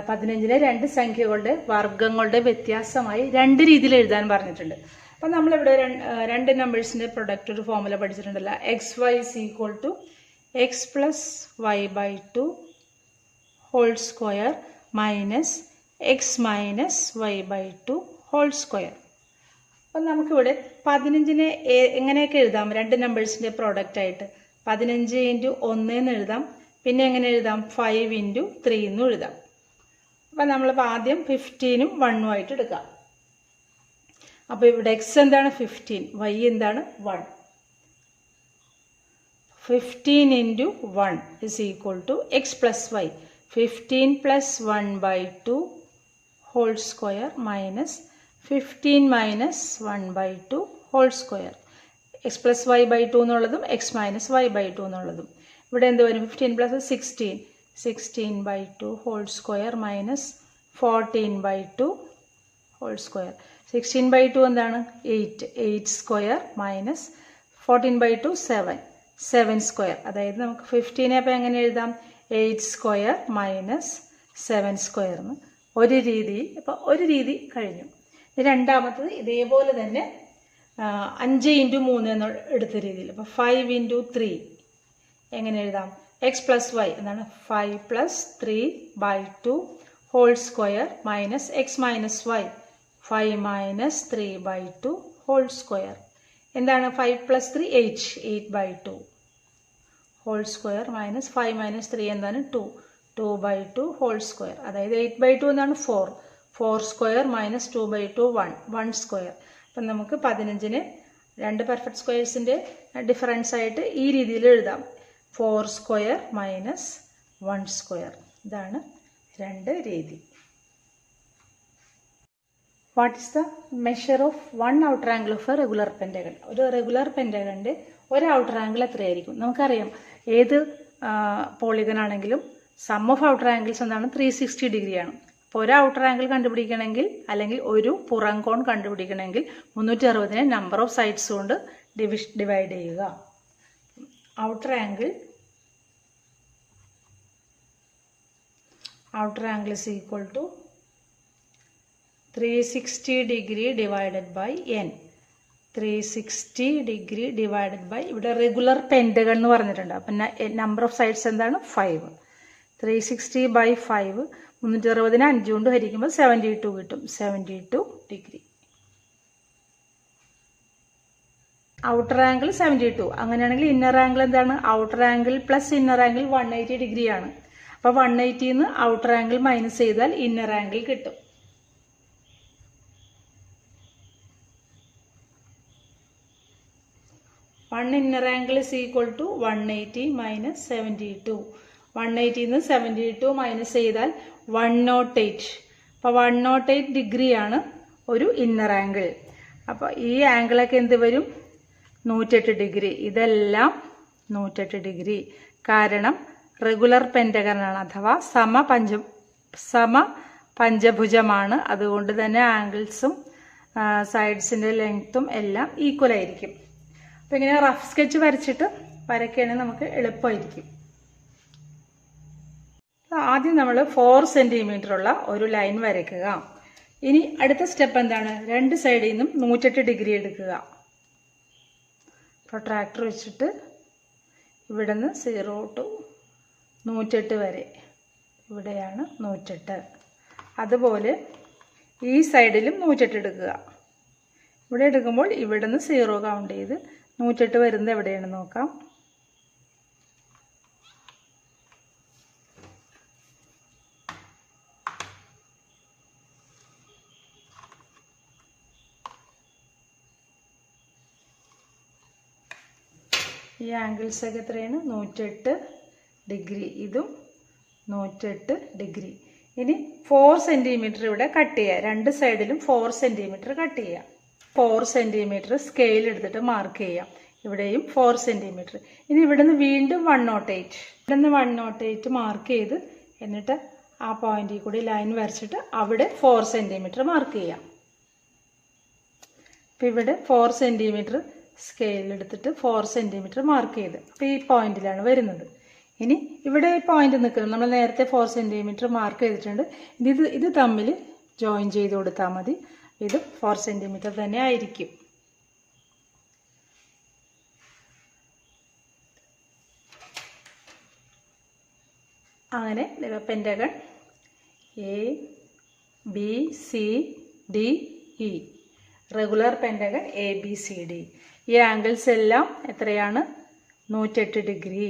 15 രണ്ട് സംഖ്യകളുടെ വർഗ്ഗങ്ങളുടെ വ്യത്യാസമായി രണ്ട് രീതിയിൽ എഴുതാൻ പറഞ്ഞിട്ടുണ്ട്. അപ്പം നമ്മളിവിടെ രണ്ട് നമ്പേഴ്സിൻ്റെ പ്രൊഡക്റ്റ് ഒരു ഫോമുല പഠിച്ചിട്ടുണ്ടല്ലോ. X y is equal to X plus Y by 2 whole square minus X minus y by 2 whole square. അപ്പം നമുക്കിവിടെ 15 എങ്ങനെയൊക്കെ എഴുതാം? രണ്ട് നമ്പേഴ്സിൻ്റെ പ്രോഡക്റ്റ് ആയിട്ട് 15 ഇൻറ്റു 1 എന്ന് എഴുതാം. പിന്നെ എങ്ങനെ എഴുതാം? 5 ഇൻറ്റു 3 എന്നും എഴുതാം. അപ്പം നമ്മളിപ്പോൾ ആദ്യം 15ഉം 1ഉം ആയിട്ട് എടുക്കാം. അപ്പോൾ ഇവിടെ എക്സ് എന്താണ്? 15. വൈ എന്താണ്? 1. 15 into 1 is equal to X plus Y. 15 plus 1 by 2 whole square minus 15 minus 1 by 2 whole square. X plus Y by 2 എന്നുള്ളതും എക്സ് മൈനസ് വൈ ബൈ 2 എന്നുള്ളതും. ഇവിടെ എന്ത് വരും? 15 plus 16. 16 by 2 whole square minus 14 by 2 whole square. 16 by 2 എന്താണ്? 8. 8 square minus 14 by 2 7. 7 square. അതായത് നമുക്ക് 15 അപ്പോൾ എങ്ങനെ എഴുതാം? 8 സ്ക്വയർ മൈനസ് 7 സ്ക്വയർ എന്ന് ഒരു രീതി. അപ്പോൾ ഒരു രീതി കഴിഞ്ഞു. രണ്ടാമത്തത് ഇതേപോലെ തന്നെ 5 ഇൻറ്റു 3 എന്ന് എടുത്ത രീതിയിൽ. അപ്പോൾ 5 ഇൻറ്റു 3 എങ്ങനെ എഴുതാം? എക്സ് പ്ലസ് വൈ എന്നാണ്. 5 plus 3 by 2 whole square minus X minus Y. 5 minus 3 by 2 whole square. എന്താണ് 5 plus 3? 8. 8 by 2 whole square minus 5 minus 3 എന്താണ്? 2. 2 ബൈ 2 ഹോൾ സ്ക്വയർ. അതായത് 8 ബൈ 2 എന്താണ്? 4. 4 സ്ക്വയർ മൈനസ് 2 ബൈ 2 1. 1 സ്ക്വയർ. അപ്പം നമുക്ക് 15ന് രണ്ട് പെർഫെക്റ്റ് സ്ക്വയേഴ്സിൻ്റെ ഡിഫറൻസ് ആയിട്ട് ഈ രീതിയിൽ എഴുതാം. 4 സ്ക്വയർ മൈനസ് 1 സ്ക്വയർ. ഇതാണ് രണ്ട് രീതി. What is the measure of one outer angle of A regular pentagon? ഒരു റെഗുലർ പെൻറ്റഗണിൻ്റെ ഒരു ഔട്ടർ ആംഗിൾ എത്രയായിരിക്കും? നമുക്കറിയാം ഏത് പോളിഗൺ ആണെങ്കിലും സം ഓഫ് ഔട്ടർ ആംഗിൾസ് എന്താണ്? 360 ഡിഗ്രിയാണ്. അപ്പോൾ ഒരു ഔട്ടർ ആംഗിൾ കണ്ടുപിടിക്കണമെങ്കിൽ അല്ലെങ്കിൽ ഒരു പുറം കോൺ കണ്ടുപിടിക്കണമെങ്കിൽ 360നെ നമ്പർ ഓഫ് സൈഡ്സ് കൊണ്ട് ഡിവൈഡ് ചെയ്യുക. Outer angle is equal to 360 degree divided by n. 360 degree divided by, ഇവിടെ റെഗുലർ പെൻറ്റഗൺ എന്ന് പറഞ്ഞിട്ടുണ്ട്. അപ്പം നമ്പർ ഓഫ് സൈഡ്സ് എന്താണ്? 5. 360 by 5, 360നെ 5 കൊണ്ട് ഹരിക്കുമ്പോൾ 72 കിട്ടും. 72 ഡിഗ്രി. Outer angle 72. അങ്ങനെയാണെങ്കിൽ ഇന്നർ ആംഗിൾ എന്താണ്? Outer angle plus inner angle 180 ഡിഗ്രിയാണ്. അപ്പോൾ 180ന്ന് ഔട്ടർ ആംഗിൾ മൈനസ് ചെയ്താൽ ഇന്നർ ആംഗിൾ കിട്ടും. One inner angle is equal to 180 minus 72. 180ന്ന് 72 minus ചെയ്താൽ 108. അപ്പോൾ 108 ഡിഗ്രിയാണ് ഒരു ഇന്നർ ആംഗിൾ. അപ്പോൾ ഈ ആംഗിളൊക്കെ എന്ത് വരും? 108 ഡിഗ്രി. ഇതെല്ലാം 108 ഡിഗ്രി. കാരണം റെഗുലർ പെൻറ്റഗണാണ്, അഥവാ സമ പഞ്ചഭുജമാണ്. അതുകൊണ്ട് തന്നെ ആംഗിൾസും സൈഡ്സിൻ്റെ ലെങ്ത്തും എല്ലാം ഈക്വൽ ആയിരിക്കും. അപ്പോൾ ഇങ്ങനെ റഫ് സ്കെച്ച് വരച്ചിട്ട് വരയ്ക്കുകയാണെങ്കിൽ നമുക്ക് എളുപ്പമായിരിക്കും. ആദ്യം നമ്മൾ 4 സെൻറ്റിമീറ്റർ ഉള്ള ഒരു ലൈൻ വരയ്ക്കുക. ഇനി അടുത്ത സ്റ്റെപ്പ് എന്താണ്? രണ്ട് സൈഡിൽ നിന്നും 108 ഡിഗ്രി എടുക്കുക. പ്രൊട്രാക്ടർ വെച്ചിട്ട് ഇവിടെ നിന്ന് 0 to 108 വരെ, ഇവിടെയാണ് 108. അതുപോലെ ഈ സൈഡിലും 108 എടുക്കുക. ഇവിടെ എടുക്കുമ്പോൾ ഇവിടെ നിന്ന് 0 കൗണ്ട് ചെയ്ത് 108 വരുന്നത് എവിടെയാണ് നോക്കാം. ഈ ആംഗിൾസ് ഒക്കെ എത്രയാണ്? 108 ഡിഗ്രി. ഇതും 108 ഡിഗ്രി. ഇനി 4 സെൻറ്റിമീറ്റർ ഇവിടെ കട്ട് ചെയ്യുക. രണ്ട് സൈഡിലും 4 സെൻറ്റിമീറ്റർ കട്ട് ചെയ്യുക. 4 സെൻറ്റിമീറ്റർ സ്കെയിൽ എടുത്തിട്ട് മാർക്ക് ചെയ്യാം. ഇവിടെയും 4 സെൻറ്റിമീറ്റർ. ഇനി ഇവിടെ നിന്ന് വീണ്ടും 108. ഇവിടെ നിന്ന് 108 മാർക്ക് ചെയ്ത് എന്നിട്ട് ആ പോയിന്റിൽ കൂടി ലൈൻ വരച്ചിട്ട് അവിടെ 4 സെൻറ്റിമീറ്റർ മാർക്ക് ചെയ്യാം. അപ്പോൾ ഇവിടെ 4 സെൻറ്റിമീറ്റർ സ്കെയിൽ എടുത്തിട്ട് 4 സെൻറ്റിമീറ്റർ മാർക്ക് ചെയ്ത് അപ്പോൾ ഈ പോയിന്റിലാണ് വരുന്നത്. ഇനി ഇവിടെ ഈ പോയിന്റ് നിൽക്കുന്നത് നമ്മൾ നേരത്തെ 4 സെൻറ്റിമീറ്റർ മാർക്ക് ചെയ്തിട്ടുണ്ട്. ഇത് തമ്മിൽ ജോയിൻ ചെയ്ത് കൊടുത്താൽ മതി. ഇത് 4 സെൻറ്റിമീറ്റർ തന്നെ ആയിരിക്കും. അങ്ങനെ pentagon ABCDE, regular pentagon ABCD. ഈ ആംഗിൾസ് എല്ലാം എത്രയാണ്? 108 degree.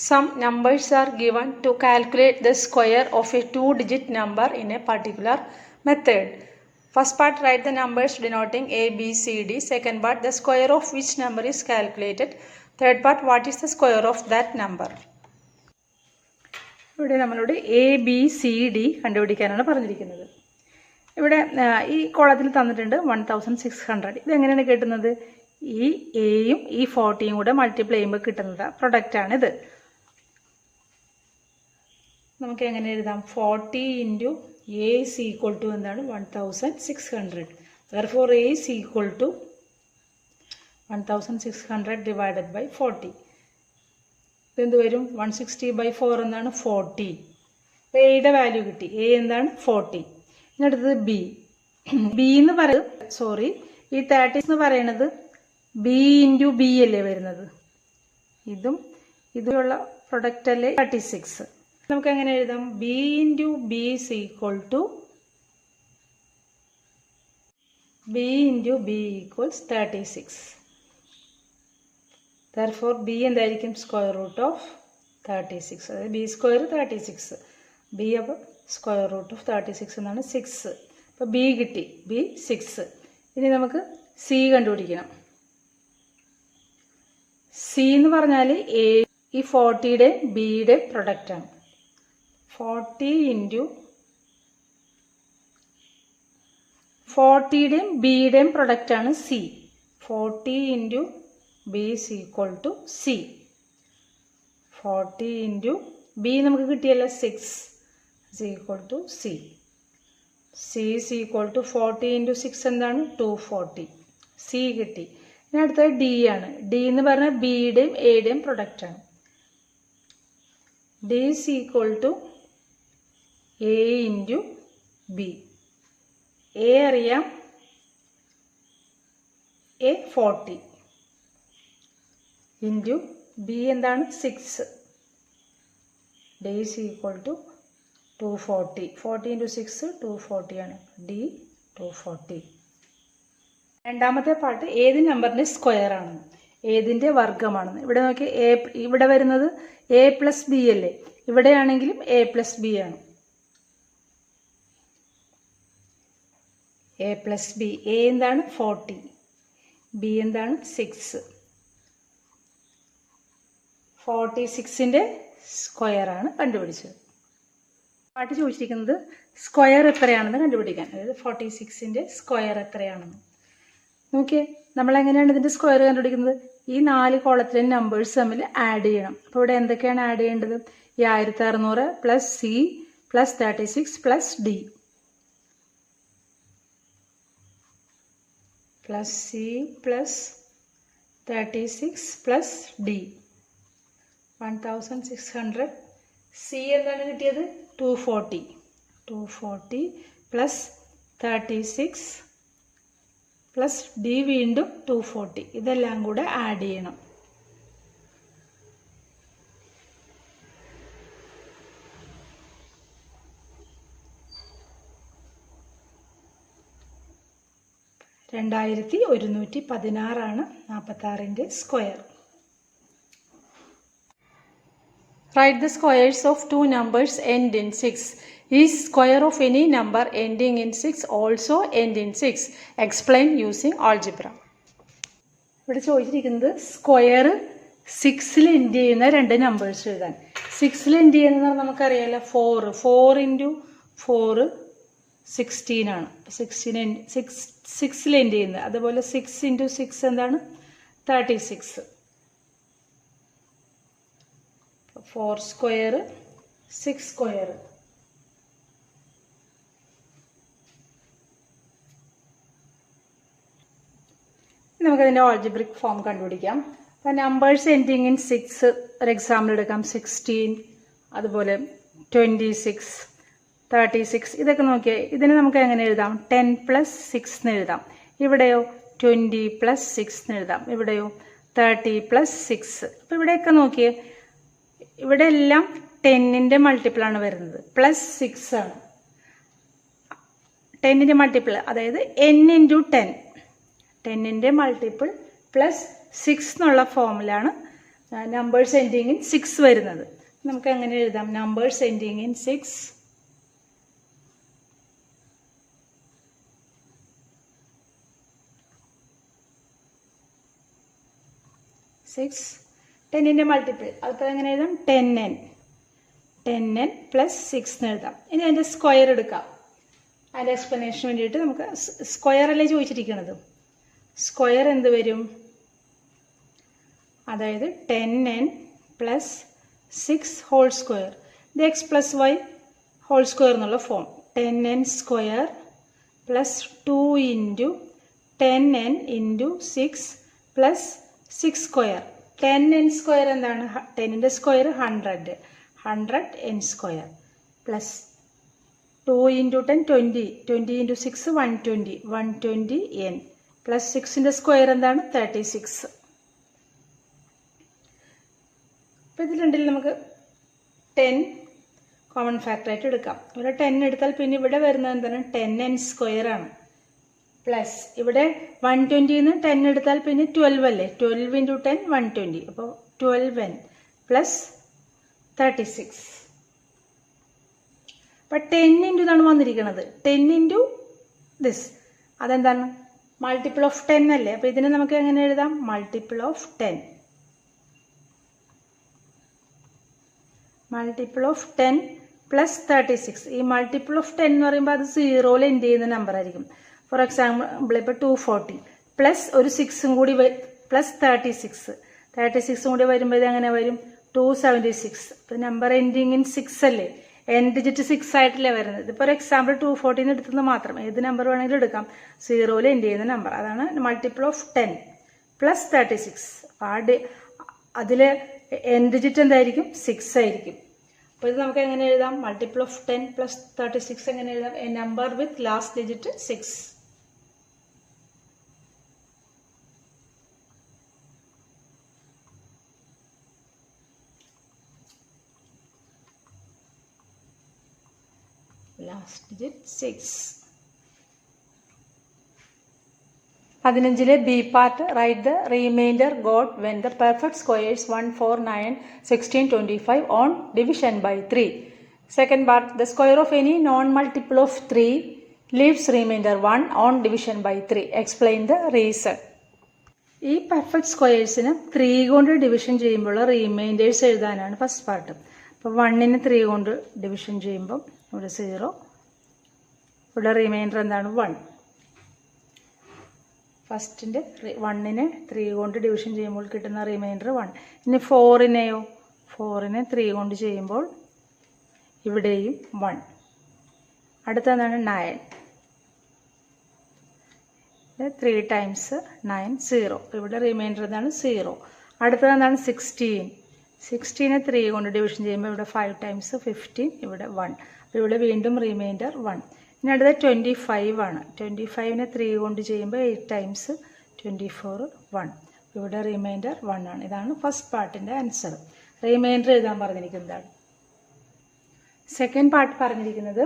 Some numbers are given to calculate the square of a 2-digit number in a particular method. First part, write the numbers denoting A, B, C, D. Second part, the square of which number is calculated. Third part, what is the square of that number? ഇവിടെ നമ്മളോട് ABCD കണ്ടുപിടിക്കാനാണ് പറഞ്ഞിരിക്കുന്നത്. ഇവിടെ ഈ കോളത്തിൽ തന്നിട്ടുണ്ട് 1600. ഇതെങ്ങനെയാണ് കിട്ടുന്നത്? ഈ എയും ഈ 40യും കൂടെ മൾട്ടിപ്ലൈ ചെയ്യുമ്പോൾ കിട്ടുന്നത് പ്രൊഡക്റ്റാണിത്. നമുക്ക് എങ്ങനെ എഴുതാം? 40 into A is equal to എന്താണ്? 1600. Therefore A is equal to 1600 divided by 40. ഇതെന്ത് വരും? 160/4 എന്താണ്? 40. അപ്പോൾ എയുടെ വാല്യൂ കിട്ടി. എ എന്താണ്? 40. ഇനി അടുത്തത് ബി. ബി എന്ന് പറയുന്നത് ഈ 30 എന്ന് പറയുന്നത് ബി ഇൻറ്റു ബി അല്ലേ വരുന്നത്? ഇതുള്ള പ്രൊഡക്റ്റ് അല്ലേ 36. നമുക്ക് എങ്ങനെ എഴുതാം? B into B is equal to B into B equals 36. Therefore B എന്തായിരിക്കും? Square root of 36. അതായത് ബി സ്ക്വയർ 36. ബി അപ്പോൾ സ്ക്വയർ റൂട്ട് ഓഫ് 36 എന്നാണ് 6. അപ്പോൾ ബി കിട്ടി, ബി 6. ഇനി നമുക്ക് സി കണ്ടുപിടിക്കണം. സി എന്ന് പറഞ്ഞാൽ ഈ 40യുടെ ബിയുടെ പ്രൊഡക്റ്റാണ്. 40 ഇൻറ്റു 40യുടെയും ബിയുടെയും പ്രൊഡക്റ്റാണ് C. 40 into B is equal to C. 40 into B നമുക്ക് കിട്ടിയല്ലോ 6 is equal to C. C is equal to 40 into 6 എന്താണ് 240. സി കിട്ടി. ഇനി അടുത്തത് ഡി ആണ്. ഡി എന്ന് പറഞ്ഞാൽ ബിയുടെയും എയുടെയും പ്രൊഡക്റ്റാണ്. D is equal to A into B. A അറിയാം, എ 40 ഇൻറ്റു ബി എന്താണ് 6. D is equal to 240. 40 into 6 240 ആണ്. ഡി 240. രണ്ടാമത്തെ പാർട്ട് ഏത് നമ്പറിൻ്റെ സ്ക്വയർ ആണെന്ന്, ഏതിൻ്റെ വർഗ്ഗമാണെന്ന്. ഇവിടെ നോക്കി ഇവിടെ വരുന്നത് എ പ്ലസ് ബി അല്ലേ, ഇവിടെയാണെങ്കിലും എ പ്ലസ് ബി ആണ്. A plus B. എ എന്താണ് 40, ബി എന്താണ് 6. 46ൻ്റെ സ്ക്വയറാണ് കണ്ടുപിടിച്ചത്. പാട്ട് ചോദിച്ചിരിക്കുന്നത് സ്ക്വയർ എത്രയാണെന്ന് കണ്ടുപിടിക്കാൻ. അതായത് 46ൻ്റെ സ്ക്വയർ എത്രയാണെന്ന് നോക്കിയേ. നമ്മളെങ്ങനെയാണ് ഇതിൻ്റെ സ്ക്വയർ കണ്ടുപിടിക്കുന്നത്? ഈ 4 കോളത്തിലെ നമ്പേഴ്സ് തമ്മിൽ ആഡ് ചെയ്യണം. അപ്പോൾ ഇവിടെ എന്തൊക്കെയാണ് ആഡ് ചെയ്യേണ്ടത്? ഈ 1600 plus C plus 36 plus D plus C plus 36 plus D 1600. C എന്താണ് കിട്ടിയത്? 240. 240 പ്ലസ് 36 പ്ലസ് ഡി വീണ്ടും 240. ഇതെല്ലാം കൂടെ ആഡ് ചെയ്യണം. $2116 ആണ് 46ൻ്റെ square. Write the squares of two numbers end in 6. Is square of any number ending in 6 also end in 6? Explain using algebra. ഇവിടെ ചോദിച്ചിരിക്കുന്നത് square 6ൽ end ചെയ്യുന്ന 2 നമ്പേഴ്സ് എഴുതാൻ. 6ൽ എൻഡ് ചെയ്യുന്നത് നമുക്കറിയാമല്ലോ 4 ഇൻറ്റു 4 16 ആണ്. 6ൽ എൻഡ് ചെയ്യുന്നത്. അതുപോലെ 6 ഇൻറ്റു 6 എന്താണ് 36. 4 സ്ക്വയർ 6 സ്ക്വയർ. നമുക്കതിൻ്റെ ഓൾജിബ്രിക് ഫോം കണ്ടുപിടിക്കാം. അപ്പോൾ നമ്പേഴ്സ് എൻഡിങ് ഇൻ 6 ഒരു എക്സാമ്പിൾ എടുക്കാം. 16, അതുപോലെ 26, 36. ഇതൊക്കെ നോക്കിയാൽ ഇതിനെ നമുക്ക് എങ്ങനെ എഴുതാം? 10 + 6 എന്ന് എഴുതാം. ഇവിടെയോ 20 + 6 എന്ന് എഴുതാം. ഇവിടെയോ 30 + 6. അപ്പോൾ ഇവിടെയൊക്കെ നോക്കിയേ, ഇവിടെ എല്ലാം 10ൻ്റെ മൾട്ടിപ്പിളാണ് വരുന്നത്. +6 ആണ് 10ൻ്റെ മൾട്ടിപ്പിൾ. അതായത് n × 10. 10ൻ്റെ മൾട്ടിപ്പിൾ +6 എന്നുള്ള ഫോമിലാണ് നമ്പേഴ്സ് എൻഡിങ് ഇൻ 6 വരുന്നത്. നമുക്ക് എങ്ങനെ എഴുതാം? നമ്പേഴ്സ് എൻഡിങ് ഇൻ 6 10ൻ്റെ മൾട്ടിപ്പിൾ. അപ്പോൾ എങ്ങനെ എഴുതാം? 10n +6 എന്ന് എഴുതാം. ഇനി അതിൻ്റെ സ്ക്വയർ എടുക്കാം. അതിൻ്റെ എക്സ്പ്ലനേഷന് വേണ്ടിയിട്ട് നമുക്ക് സ്ക്വയർ അല്ലേ ചോദിച്ചിരിക്കുന്നത്. സ്ക്വയർ എന്ത് വരും? അതായത് 10n + 6 ഹോൾ സ്ക്വയർ. ഇത് x + y ഹോൾ സ്ക്വയർ എന്നുള്ള form. 10n square +2 into 10n into 6 +6 square. 10n square എന്താണ്? 10ൻ്റെ സ്ക്വയർ 100. 100n സ്ക്വയർ plus 2 into 10 20. 20 into 6 120. 120n plus 6ൻ്റെ സ്ക്വയർ എന്താണ്? 36. അപ്പോൾ ഇത് രണ്ടിൽ നമുക്ക് 10 കോമൺ ഫാക്ടറായിട്ട് എടുക്കാം. ഇവിടെ 10 എടുത്താൽ പിന്നെ ഇവിടെ വരുന്നത് എന്താണ്? 10n സ്ക്വയർ ആണ്. പ്ലസ് ഇവിടെ 120ന്ന് 10 എടുത്താൽ പിന്നെ 12 അല്ലേ? 12 ഇൻറ്റു 10 120. അപ്പോൾ 12n പ്ലസ് 36. അപ്പം 10 ഇൻറ്റു എന്നാണ് വന്നിരിക്കുന്നത്. 10 ഇൻറ്റു ദിസ്, അതെന്താണ്? മൾട്ടിപ്പിൾ ഓഫ് 10 അല്ലേ? അപ്പോൾ ഇതിനെ നമുക്ക് എങ്ങനെ എഴുതാം? Multiple of 10. Multiple of 10 plus 36. ഈ മൾട്ടിപ്പിൾ ഓഫ് 10 എന്ന് പറയുമ്പോൾ അത് 0-ൽ എൻഡ് ചെയ്യുന്ന നമ്പർ ആയിരിക്കും. ഫോർ എക്സാമ്പിൾ ഇപ്പോൾ 240 പ്ലസ് ഒരു 6ഉം കൂടി പ്ലസ് 36 കൂടി വരുമ്പോൾ ഇത് എങ്ങനെ വരും? 276. ഇപ്പോൾ നമ്പർ എൻഡിങ് ഇൻ 6 അല്ലേ? എൻ ഡിജിറ്റ് 6 ആയിട്ടല്ലേ വരുന്നത്. ഇതിപ്പോൾ ഒരു എക്സാമ്പിൾ 240 എടുത്തത് മാത്രം, ഏത് നമ്പർ വേണമെങ്കിലും എടുക്കാം. 0-ൽ എൻഡ് ചെയ്യുന്ന നമ്പർ, അതാണ് മൾട്ടിപ്പിൾ ഓഫ് 10 പ്ലസ് 36. അതിൽ എൻ ഡിജിറ്റ് എന്തായിരിക്കും? 6 ആയിരിക്കും. അപ്പോൾ ഇത് നമുക്ക് എങ്ങനെ എഴുതാം? മൾട്ടിപ്പിൾ ഓഫ് 10 പ്ലസ് 36 എങ്ങനെ എഴുതാം? A number with last digit 6. Last digit 6. 15 B part. Write the remainder got when the perfect squares 1, 4, 9, 16, 25 on division by 3. Second part. The square of any non multiple of 3 leaves remainder 1 on division by 3. Explain the reason. ഈ perfect സ്ക്വയേഴ്സിന് 3 കൊണ്ട് division ചെയ്യുമ്പോൾ reminders എഴുതാനാണ് first part. അപ്പോൾ 1നെ 3 കൊണ്ട് division ചെയ്യുമ്പം ഇവിടെ 0, ഇവിടെ റിമൈൻഡർ എന്താണ്? 1. ഫസ്റ്റിൻ്റെ 1നെ 3 കൊണ്ട് ഡിവിഷൻ ചെയ്യുമ്പോൾ കിട്ടുന്ന റിമൈൻഡർ 1. ഇനി 4നെയോ? 4നെ 3 കൊണ്ട് ചെയ്യുമ്പോൾ ഇവിടെയും 1. അടുത്തതാണ് 9. 3 ടൈംസ് 9 0. ഇവിടെ റിമൈൻഡർ എന്താണ്? 0. അടുത്തതെന്താണ്? 16. 16നെ 3 കൊണ്ട് ഡിവിഷൻ ചെയ്യുമ്പോൾ ഇവിടെ 5 ടൈംസ് 15, ഇവിടെ 1. അപ്പോൾ ഇവിടെ വീണ്ടും റിമൈൻഡർ 1. ഇനി അടുത്ത 25 ആണ്. 25നെ 3 കൊണ്ട് ചെയ്യുമ്പോൾ 8 ടൈംസ് 24, 1. ഇവിടെ റിമൈൻഡർ 1 ആണ്. ഇതാണ് ഫസ്റ്റ് പാർട്ടിൻ്റെ ആൻസർ. റിമൈൻഡർ എഴുതാൻ പറഞ്ഞിരിക്കുന്നതാണ്. സെക്കൻഡ് പാർട്ട് പറഞ്ഞിരിക്കുന്നത്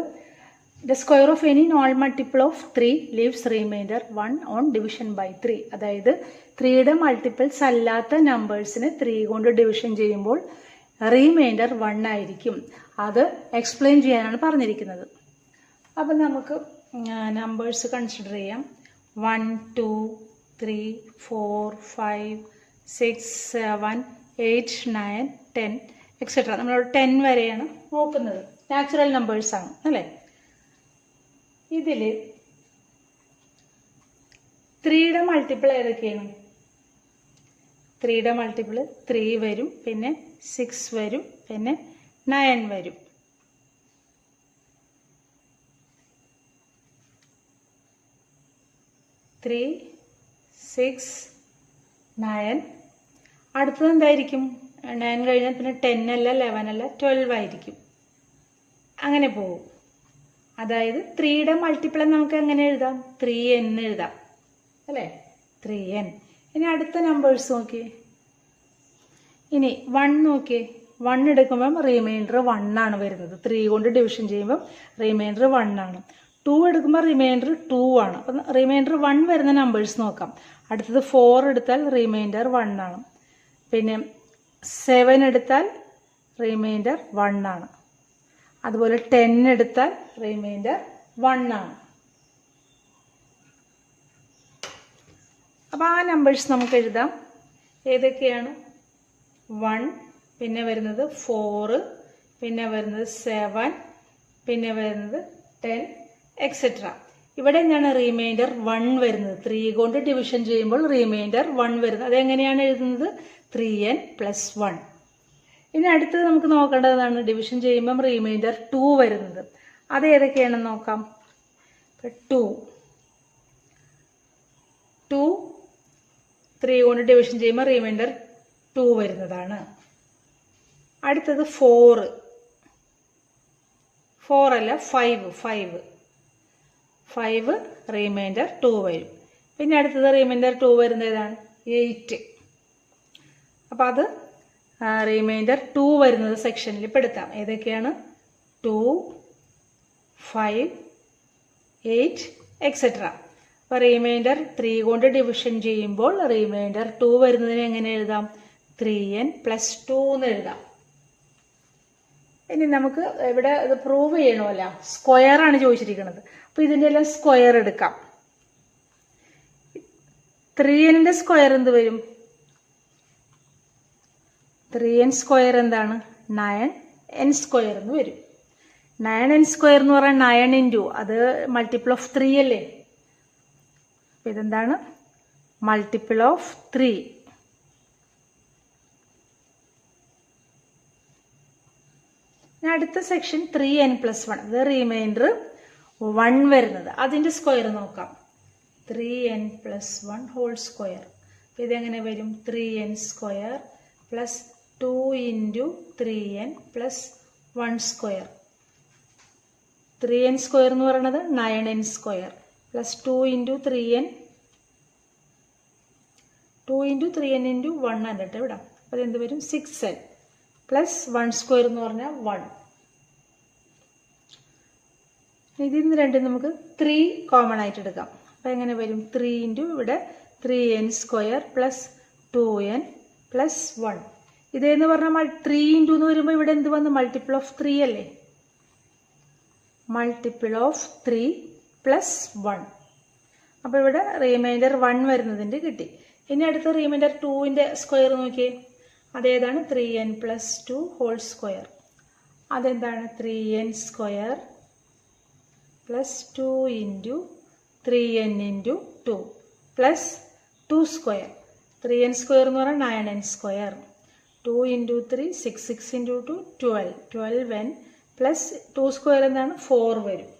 the square of any non multiple of 3 leaves remainder 1 on division by 3. അതായത് 3യുടെ മൾട്ടിപ്പിൾസ് അല്ലാത്ത നമ്പേഴ്സിനെ 3 കൊണ്ട് ഡിവിഷൻ ചെയ്യുമ്പോൾ റിമൈൻഡർ 1 ആയിരിക്കും. അത് എക്സ്പ്ലെയിൻ ചെയ്യാനാണ് പറഞ്ഞിരിക്കുന്നത്. അപ്പം നമുക്ക് നമ്പേഴ്സ് കൺസിഡർ ചെയ്യാം. 1, 2, 3, 4, 5, 6, 7, 8, 9, 10 എക്സെട്ര. നമ്മളോട് 10 വരെയാണ് നോക്കുന്നത്. നാച്ചുറൽ നമ്പേഴ്സാണ് അല്ലേ? ഇതിൽ 3യുടെ മൾട്ടിപ്പിൾ ഏതൊക്കെയാണ്? 3യുടെ മൾട്ടിപ്പിൾ 3 വരും, പിന്നെ 6 വരും, പിന്നെ 9 വരും. 3, 6, 9. അടുത്തത് എന്തായിരിക്കും? 9 കഴിഞ്ഞാൽ പിന്നെ 10 അല്ല, 11 അല്ല, 12 ആയിരിക്കും. അങ്ങനെ പോകും. അതായത് 3യുടെ മൾട്ടിപ്പിൾ നമുക്ക് എങ്ങനെ എഴുതാം? 3n എഴുതാം അല്ലേ? 3n. ഇനി അടുത്ത നമ്പേഴ്സ് നോക്കിയേ. ഇനി 1 നോക്കിയേ. 1 എടുക്കുമ്പം റിമൈൻഡർ 1 ആണ് വരുന്നത്. 3 കൊണ്ട് ഡിവിഷൻ ചെയ്യുമ്പം റിമൈൻഡർ 1 ആണ്. 2 എടുക്കുമ്പോൾ റിമൈൻഡർ 2 ആണ്. അപ്പം റിമൈൻഡർ 1 വരുന്ന നമ്പേഴ്സ് നോക്കാം. അടുത്തത് 4 എടുത്താൽ റിമൈൻഡർ 1 ആണ്. പിന്നെ 7 എടുത്താൽ റിമൈൻഡർ 1 ആണ്. അതുപോലെ 10 എടുത്താൽ റിമൈൻഡർ 1 ആണ്. അപ്പോൾ ആ നമ്പേഴ്സ് നമുക്ക് എഴുതാം. ഏതൊക്കെയാണ്? 1, പിന്നെ വരുന്നത് 4, പിന്നെ വരുന്നത് 7, പിന്നെ വരുന്നത് 10 എക്സെട്ര. ഇവിടെ എന്താണ്? റിമൈൻഡർ 1 വരുന്നത്. 3 കൊണ്ട് ഡിവിഷൻ ചെയ്യുമ്പോൾ റിമൈൻഡർ 1 വരുന്നത്. അതെങ്ങനെയാണ് എഴുതുന്നത്? 3n + 1. ഇനി അടുത്തത് നമുക്ക് നോക്കേണ്ടതാണ് ഡിവിഷൻ ചെയ്യുമ്പം റിമൈൻഡർ 2 വരുന്നത്. അത് ഏതൊക്കെയാണെന്ന് നോക്കാം. 2 3 കൊണ്ട് ഡിവിഷൻ ചെയ്യുമ്പോൾ റിമൈൻഡർ 2 വരുന്നതാണ്. അടുത്തത് 4 അല്ല 5 റിമൈൻഡർ 2 വരും. പിന്നെ അടുത്തത് റിമൈൻഡർ 2 വരുന്നത് ഏതാണ്? 8. അപ്പോൾ അത് റിമൈൻഡർ 2 വരുന്നത് സെക്ഷനിൽ പെടുത്താം. ഏതൊക്കെയാണ്? 2, 5, 8 എക്സെട്ര. അപ്പോൾ റിമൈൻഡർ 3 കൊണ്ട് ഡിവിഷൻ ചെയ്യുമ്പോൾ റിമൈൻഡർ 2 വരുന്നതിന് എങ്ങനെ എഴുതാം? 3n + 2 എന്ന് എഴുതാം. ഇനി നമുക്ക് ഇവിടെ ഇത് പ്രൂവ് ചെയ്യണമല്ല, സ്ക്വയർ ആണ് ചോദിച്ചിരിക്കുന്നത്. അപ്പോൾ ഇതിൻ്റെ എല്ലാം സ്ക്വയർ എടുക്കാം. 3n സ്ക്വയർ എന്ത് വരും? 3n സ്ക്വയർ എന്താണ്? 9n സ്ക്വയർ എന്ന് വരും. 9n സ്ക്വയർ എന്ന് പറഞ്ഞാൽ 9 ഇൻറ്റു അത് മൾട്ടിപ്പിൾ ഓഫ് 3 അല്ലേ? അപ്പോൾ ഇതെന്താണ്? Multiple of 3. അടുത്ത സെക്ഷൻ 3n+1, ഇത് റിമൈൻഡർ 1 വരുന്നത്, അതിൻ്റെ സ്ക്വയർ നോക്കാം. 3n+1 whole square. അപ്പോൾ ഇതെങ്ങനെ വരും? 3n square plus 2 into 3n plus 1 square. 3n square എന്ന് പറയുന്നത് 9n square plus 2 into 3n, 2 into 3n into 1 എന്നിട്ട് വിടാം. അപ്പോൾ അതെന്ത് വരും? 6n പ്ലസ് 1 സ്ക്വയർ എന്ന് പറഞ്ഞാൽ 1. ഇതിൽ നിന്ന് രണ്ടും നമുക്ക് 3 കോമൺ ആയിട്ട് എടുക്കാം. അപ്പോൾ എങ്ങനെ വരും? 3 ഇൻറ്റു ഇവിടെ 3n square plus 2n plus 1. ഇതെന്ന് പറഞ്ഞാൽ 3 ഇൻറ്റു എന്ന് വരുമ്പോൾ ഇവിടെ എന്ത് വന്ന്? മൾട്ടിപ്പിൾ ഓഫ് 3 അല്ലേ? Multiple of 3 plus 1. അപ്പോൾ ഇവിടെ റിമൈൻഡർ 1 വരുന്നതിൻ്റെ കിട്ടി. ഇനി അടുത്ത റിമൈൻഡർ 2ൻ്റെ സ്ക്വയർ നോക്കിയേ. അതേതാണ്? 3n+2 whole square. അതെന്താണ്? 3n square plus 2 into 3n into 2 plus 2 square. 3n square എന്ന് പറഞ്ഞാൽ 9n square. 2 into 3 6, 6 into 2 12, 12n plus 2 square എന്താണ്? 4 വരും.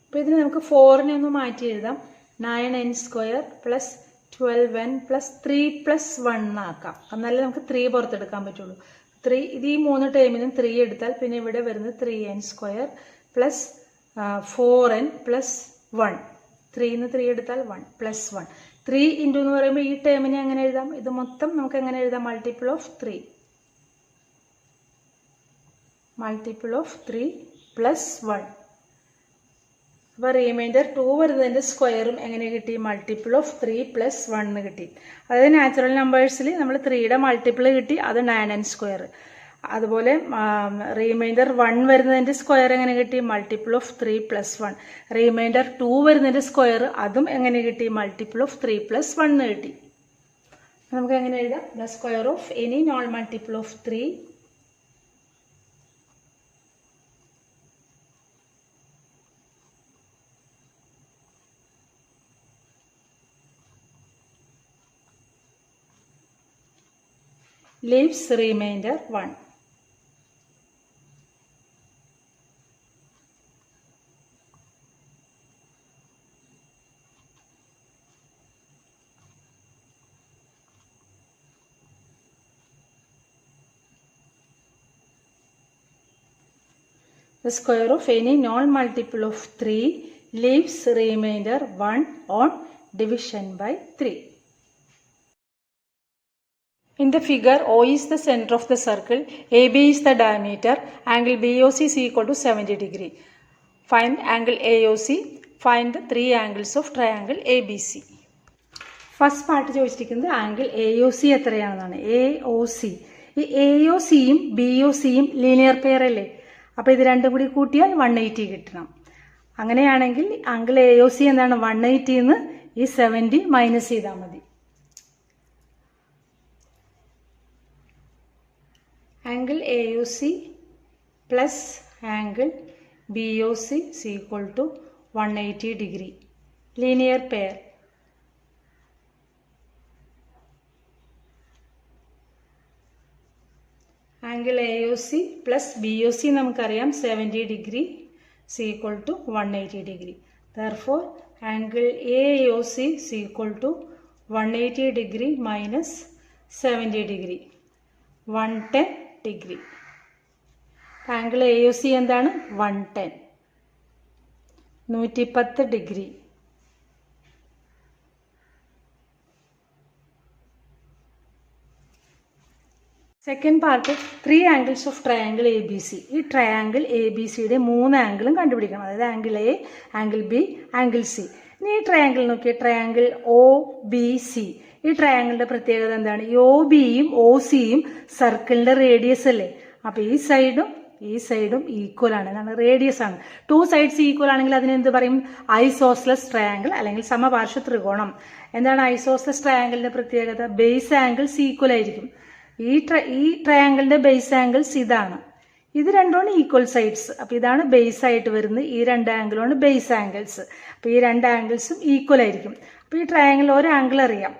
അപ്പോൾ ഇതിന് നമുക്ക് 4നെ ഒന്ന് മാറ്റി എഴുതാം. 9n square plus 12n plus 3 plus 1 ആക്കാം. എന്നാലേ നമുക്ക് 3 പുറത്തെടുക്കാൻ പറ്റുള്ളൂ. 3 ഇത് ഈ 3 ടൈമിനും 3 എടുത്താൽ പിന്നെ ഇവിടെ വരുന്നത് 3n square plus 4n plus 1. 3ന്ന് 3 എടുത്താൽ 1 പ്ലസ് 1. 3 ഇൻറ്റു എന്ന് പറയുമ്പോൾ ഈ ടേമിനെ എങ്ങനെ എഴുതാം? ഇത് മൊത്തം നമുക്ക് എങ്ങനെ എഴുതാം? Multiple of 3. Multiple of 3 plus 1. അപ്പോൾ റിമൈൻഡർ 2 വരുന്നതിൻ്റെ സ്ക്വയറും എങ്ങനെ കിട്ടി? മൾട്ടിപ്പിൾ ഓഫ് 3 പ്ലസ് 1 കിട്ടി. അതായത് നാച്ചുറൽ നമ്പേഴ്സിൽ നമ്മൾ 3യുടെ മൾട്ടിപ്പിൾ കിട്ടി, അത് 9n സ്ക്വയർ. അതുപോലെ റിമൈൻഡർ 1 വരുന്നതിൻ്റെ സ്ക്വയർ എങ്ങനെ കിട്ടി? Multiple of 3 plus 1. റിമൈൻഡർ 2 വരുന്നതിൻ്റെ സ്ക്വയർ അതും എങ്ങനെ കിട്ടി? മൾട്ടിപ്പിൾ ഓഫ് 3 പ്ലസ് 1 കിട്ടി. നമുക്ക് എങ്ങനെ എഴുതാം? The square of any non multiple of 3 leaves remainder 1. The square of any non-multiple of 3 leaves remainder 1 on division by 3. In the figure, O is the center of the circle, AB is the diameter, angle BOC is equal to 70 degree. Find angle AOC, find the 3 angles of triangle ABC. First part ചോദിച്ചിരിക്കുന്നത് angle AOC എത്രയാണെന്നാണ്. AOC, ഈ AOCയും BOCയും linear pair അല്ലേ? അപ്പോൾ ഇത് രണ്ടും കൂടി കൂട്ടിയാൽ 180 കിട്ടണം. അങ്ങനെയാണെങ്കിൽ ആംഗിൾ AOC എന്താണ്? 180ന്ന് ഈ 70 മൈനസ് ചെയ്താൽ മതി. Angle AOC plus angle BOC is equal to 180 degree. Linear pair. Angle AOC plus BOC നമുക്കറിയാം 70 degree is equal to 180 degree. Therefore, angle AOC is equal to 180 degree minus 70 degree. 110 degree. Angle AOC എന്താണ്? 110. 110 degree. Second part 3 angles of triangle ABC. ഈ triangle ABCയുടെ 3 ആംഗിളും കണ്ടുപിടിക്കണം. അതായത് angle A, angle B, angle C. ഇനി ഈ triangle നോക്കിയാൽ triangle OBC, ഈ ട്രയാങ്കിളിന്റെ പ്രത്യേകത എന്താണ്? ഒ ബിയും ഒ സിയും സർക്കിളിന്റെ റേഡിയസ് അല്ലേ? അപ്പൊ ഈ സൈഡും ഈക്വൽ ആണ്, എന്നാണ് റേഡിയസ് ആണ്. 2 സൈഡ്സ് ഈക്വൽ ആണെങ്കിൽ അതിനെന്ത് പറയും? ഐസോസ്ലസ് ട്രയാങ്കിൾ അല്ലെങ്കിൽ സമപാർശ്വ ത്രികോണം. എന്താണ് ഐസോസ്ലസ് ട്രയാങ്കിളിന്റെ പ്രത്യേകത? ബേസ് ആംഗിൾസ് ഈക്വൽ ആയിരിക്കും. ഈ ട്രയാങ്കിളിന്റെ ബേസ് ആംഗിൾസ് ഇതാണ്, ഇത് രണ്ടുമാണ് ഈക്വൽ സൈഡ്സ്. അപ്പൊ ഇതാണ് ബേസ് ആയിട്ട് വരുന്നത്, ഈ രണ്ട് ആംഗിളാണ് ബേസ് ആംഗിൾസ്. അപ്പൊ ഈ രണ്ട് ആംഗിൾസും ഈക്വൽ ആയിരിക്കും. അപ്പൊ ഈ ട്രയാങ്കിൾ ഒരു ആംഗിൾ അറിയാം.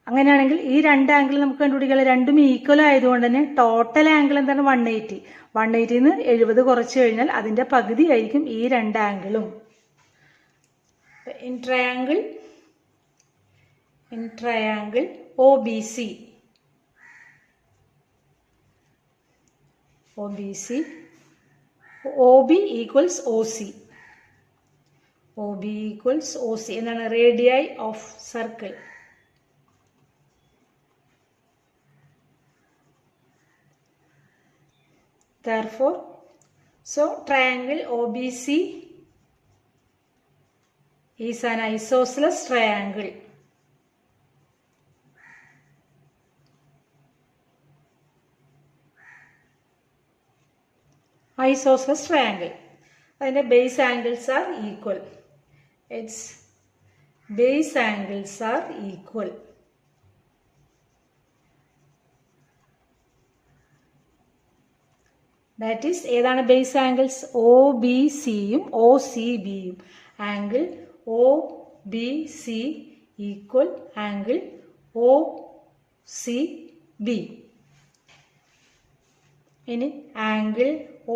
അങ്ങനെയാണെങ്കിൽ ഈ രണ്ട് ആംഗിൾ നമുക്ക് കണ്ടുപിടിക്കാം. രണ്ടും ഈക്വൽ ആയതുകൊണ്ട് തന്നെ ടോട്ടൽ ആംഗിൾ എന്താണ്? 180. 180 70 കുറച്ച് കഴിഞ്ഞാൽ അതിന്റെ പകുതി ആയിരിക്കും ഈ രണ്ട് ആംഗിളും. In triangle OBC OB equals OC. OB equals OC എന്നാണ് radii of circle. Therefore, so triangle OBC is an isosceles triangle. Isosceles triangle. And the base angles are equal. Its base angles are equal. That is, ഏതാണ് base angles? OBCയും OCBയും. Angle OBC equal angle OCB. ഇനി angle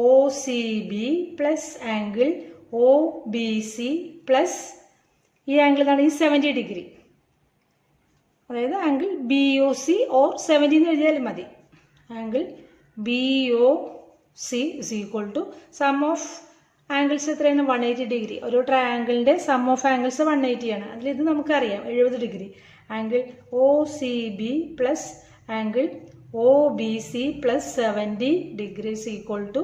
OCB plus angle OBC plus ഈ angle എന്താണ്? ഈ 70 degree. അതായത് angle BOC or 70 എന്ന് എഴുതിയാലും മതി. Angle BOC is equal to sum of angles എത്രയാണ്? 180 ഡിഗ്രി. ഒരു ട്രയാങ്കിളിന്റെ സം ഓഫ് ആംഗിൾസ് 180 ആണ്. അതിൽ ഇത് നമുക്കറിയാം 70 degree. Angle OCB plus angle OBC plus 70 degrees equal to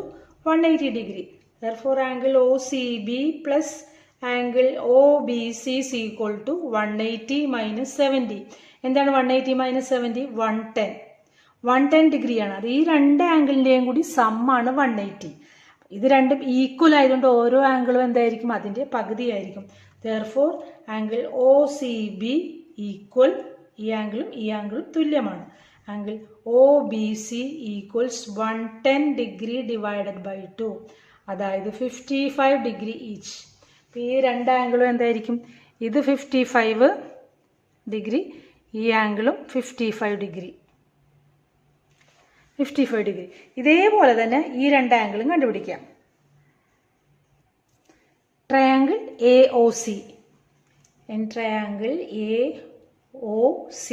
180 degree. Therefore, angle OCB plus angle OBC is equal to 180 minus 70. എന്താണ് 180 minus 70? 110. 110 degree ആണ്. അത് ഈ രണ്ട് ആംഗിളിന്റെയും കൂടി സം ആണ് 180. ഇത് രണ്ടും ഈക്വൽ ആയതുകൊണ്ട് ഓരോ ആംഗിളും എന്തായിരിക്കും? അതിന്റെ പകുതി ആയിരിക്കും. Therefore, angle OCB equal ഈ ആംഗിളും തുല്യമാണ്. Angle OBC equals 110 degree divided by 2, അതായത് 55 ഡിഗ്രി ഈച്ച്. അപ്പോൾ ഈ രണ്ട് ആംഗിളും എന്തായിരിക്കും? ഇത് 55 ഡിഗ്രി, ഈ ആംഗിളും 55 ഡിഗ്രി. ഇതേപോലെ തന്നെ ഈ രണ്ട് ആംഗിളും കണ്ടുപിടിക്കാം. Triangle AOC. In triangle AOC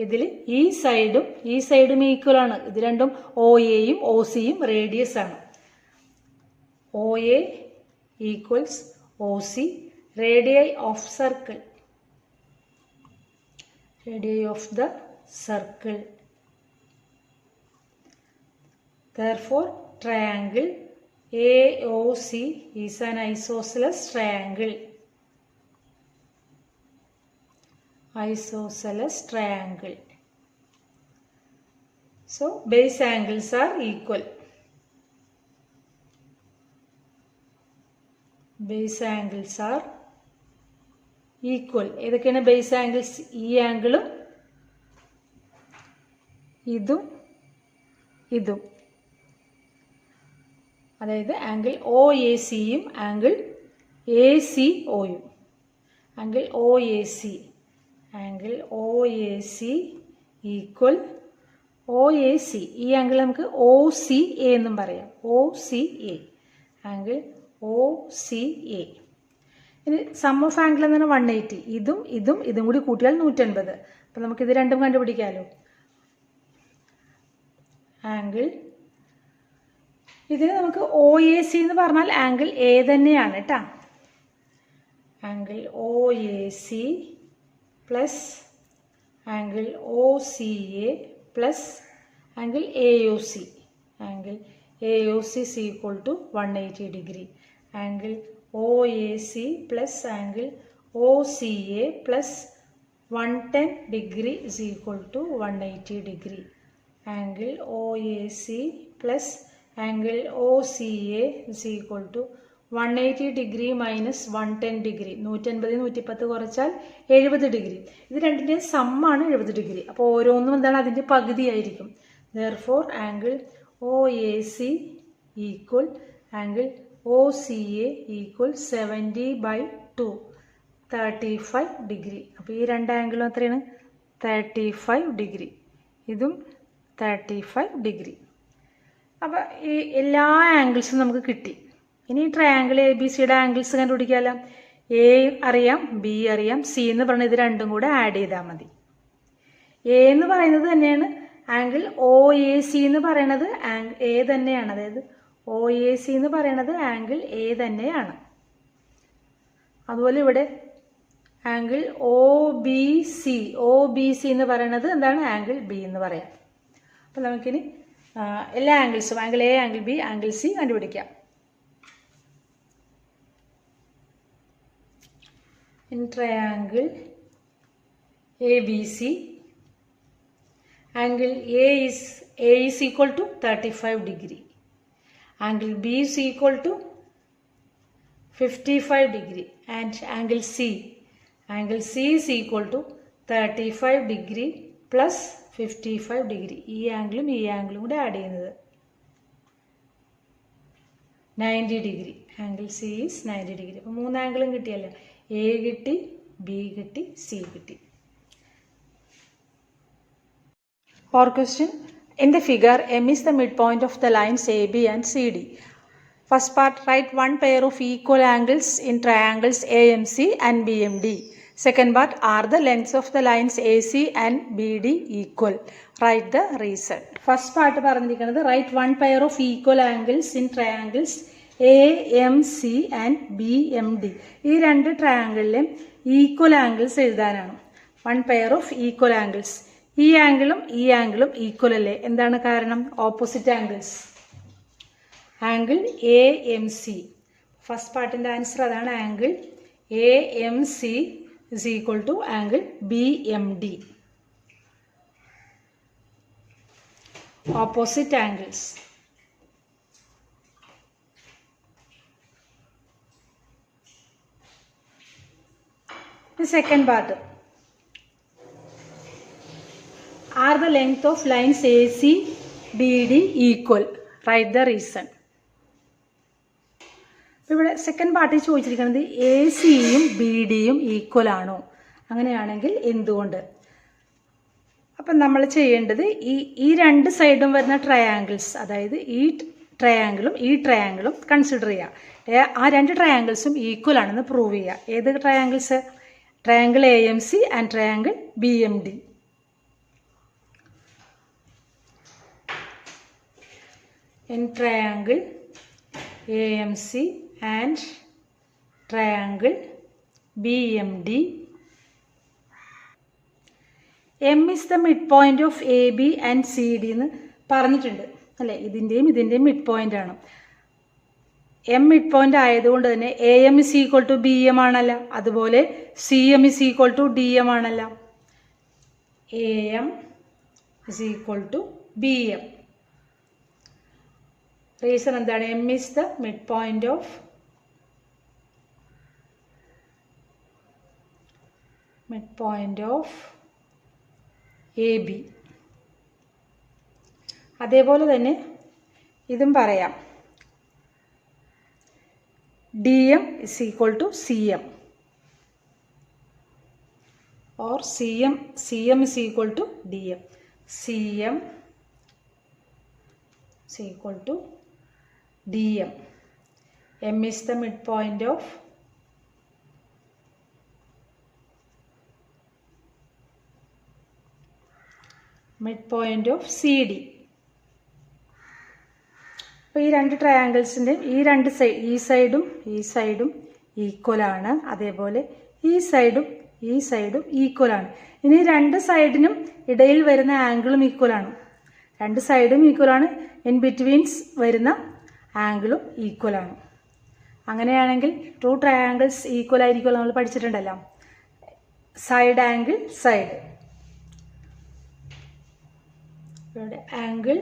ഇതിൽ ഈ സൈഡും ഈക്വൽ ആണ്. ഇത് രണ്ടും OAയും OCയും റേഡിയസ് ആണ്. OA equals OC, radii of circle. Radii of the circle. Therefore, triangle AOC is an isosceles triangle. Isosceles triangle. So, base angles are equal. Base angles are equal. ഏതൊക്കെയാണ് base angles? ഈ ആംഗിളും ഇതും. അതായത് angle OACയും angle ACOയും. Angle OAC equal OAC. ഈ angle നമുക്ക് OCA എന്നും പറയാം. OCA. Angle OCA. ഇനി സം ഓഫ് ആംഗിൾ എന്ന് പറഞ്ഞാൽ 180. ഇതും കൂടി കൂട്ടിയാൽ 180. അപ്പം നമുക്കിത് രണ്ടും കണ്ടുപിടിക്കാമല്ലോ. ആംഗിൾ ഇതിന് നമുക്ക് OAC എന്ന് പറഞ്ഞാൽ ആംഗിൾ A തന്നെയാണ് കേട്ടോ. Angle OAC plus angle OCA plus angle AOC. Angle AOC is equal to 180 degree. Angle OAC plus angle OCA plus 110 degree is equal to 180 degree. Angle OAC plus angle OCA is equal to 180 degree minus 110 degree. 150 110 കുറച്ചാൽ 70 degree. ഇത് രണ്ടിൻ്റെ സമ്മാണ് 70 degree. അപ്പോൾ ഓരോന്നും എന്താണ് അതിൻ്റെ പകുതിയായിരിക്കും. Therefore angle OAC equal angle OCA equal 70/2, 35 degree. അപ്പോൾ ഈ രണ്ട് ആംഗിളും എത്രയാണ്? 35 ഡിഗ്രി. ഇതും 35 ഡിഗ്രി. അപ്പോൾ ഈ എല്ലാ ആംഗിൾസും നമുക്ക് കിട്ടി. ഇനി ട്രയാങ്കിൾ എ ബി സിയുടെ ആംഗിൾസ് കണ്ടുപിടിക്കാമല്ലോ. എ അറിയാം, ബി അറിയാം, സി എന്ന് പറഞ്ഞാൽ ഇത് രണ്ടും കൂടെ ആഡ് ചെയ്താൽ മതി. എ എന്ന് പറയുന്നത് തന്നെയാണ് ആംഗിൾ ഒ എ സി എന്ന് പറയുന്നത് എ തന്നെയാണ്. അതായത് ഒ എ സി എന്ന് പറയുന്നത് ആംഗിൾ എ തന്നെയാണ്. അതുപോലെ ഇവിടെ ആംഗിൾ ഒ ബി സി എന്ന് പറയുന്നത് എന്താണ്? ആംഗിൾ ബി എന്ന് പറയാം. അപ്പോൾ നമുക്കിനി എല്ലാ ആംഗിൾസും angle A, angle B, angle C കണ്ടുപിടിക്കാം. In triangle ABC, angle A is equal to 35 degree. Angle B is equal to 55 degree. And angle C is equal to 35 degree plus 55 degree. ഈ ആംഗിളും ഈ ആംഗിളും കൂടെ ആഡ് ചെയ്യുന്നത് 90 degree. Angle C is 90 degree. അപ്പോൾ മൂന്ന് ആംഗിളും കിട്ടിയല്ലോ. എ കിട്ടി, ബി കിട്ടി, സി കിട്ടി. Or question, in the figure M is the midpoint of the lines AB and CD. First part, write one pair of equal angles in triangles AMC and BMD. Second part, are the lengths of the lines AC and BD equal? Write the reason. First part പറഞ്ഞിരിക്കുന്നത് write one pair of equal angles in triangles AMC and BMD. ഈ രണ്ട് ട്രയാങ്കിളിലെയും equal angles എഴുതാനാണ്. One pair of equal angles. ഈ ആംഗിളും ഈ ആംഗിളും equal അല്ലേ? എന്താണ് കാരണം? Opposite angles. Angle AMC. First പാർട്ടിൻ്റെ ആൻസർ അതാണ്. Angle AMC is equal to angle BMD. Opposite angles. The second part. Are the length of lines AC, BD equal? Write the reason. ഇവിടെ സെക്കൻഡ് പാർട്ടിൽ ചോദിച്ചിരിക്കുന്നത് A സിയും B ഡിയും equal ആണോ? അങ്ങനെയാണെങ്കിൽ എന്തുകൊണ്ട്? അപ്പം നമ്മൾ ചെയ്യേണ്ടത് ഈ രണ്ട് സൈഡും വരുന്ന ട്രയാങ്കിൾസ്, അതായത് ഈ ട്രയാങ്കിളും കൺസിഡർ ചെയ്യുക. ആ രണ്ട് ട്രയാങ്കിൾസും ഈക്വൽ ആണെന്ന് പ്രൂവ് ചെയ്യുക. ഏത് triangles? Triangle AMC and triangle BMD. In triangle AMC and triangle BMD, M is the midpoint of AB and CD എന്ന് പറഞ്ഞിട്ടുണ്ട് അല്ലേ? ഇതിൻ്റെയും മിഡ് പോയിന്റ് ആണ്. എം മിഡ് പോയിന്റ് ആയതുകൊണ്ട് തന്നെ AM is equal to BM ആണല്ലോ. അതുപോലെ CM is equal to DM ആണല്ലോ. AM is equal to BM. Reason എന്താണ്? M is the midpoint of AB. അതേപോലെ തന്നെ ഇതും പറയാം. DM is equal to CM or CM is equal to DM. CM is equal to DM. M is the midpoint of CD. അപ്പോൾ ഈ രണ്ട് ട്രയാങ്കിൾസിൻ്റെ ഈ സൈഡും ഈക്വൽ ആണ്. അതേപോലെ ഈ സൈഡും ഈക്വൽ ആണ്. ഇനി രണ്ട് സൈഡിനും ഇടയിൽ വരുന്ന ആംഗിളും ഈക്വൽ ആണ്. രണ്ട് സൈഡും ഈക്വൽ ആണ്. ഇൻ ബിറ്റ്വീൻസ് വരുന്ന ആംഗിളും ഈക്വൽ ആണ്. അങ്ങനെയാണെങ്കിൽ ടു ട്രയാങ്കിൾസ് ഈക്വൽ ആയിരിക്കുമല്ലോ, നമ്മൾ പഠിച്ചിട്ടുണ്ടല്ലോ. Side angle side. ഇവിടെ ആംഗിൾ,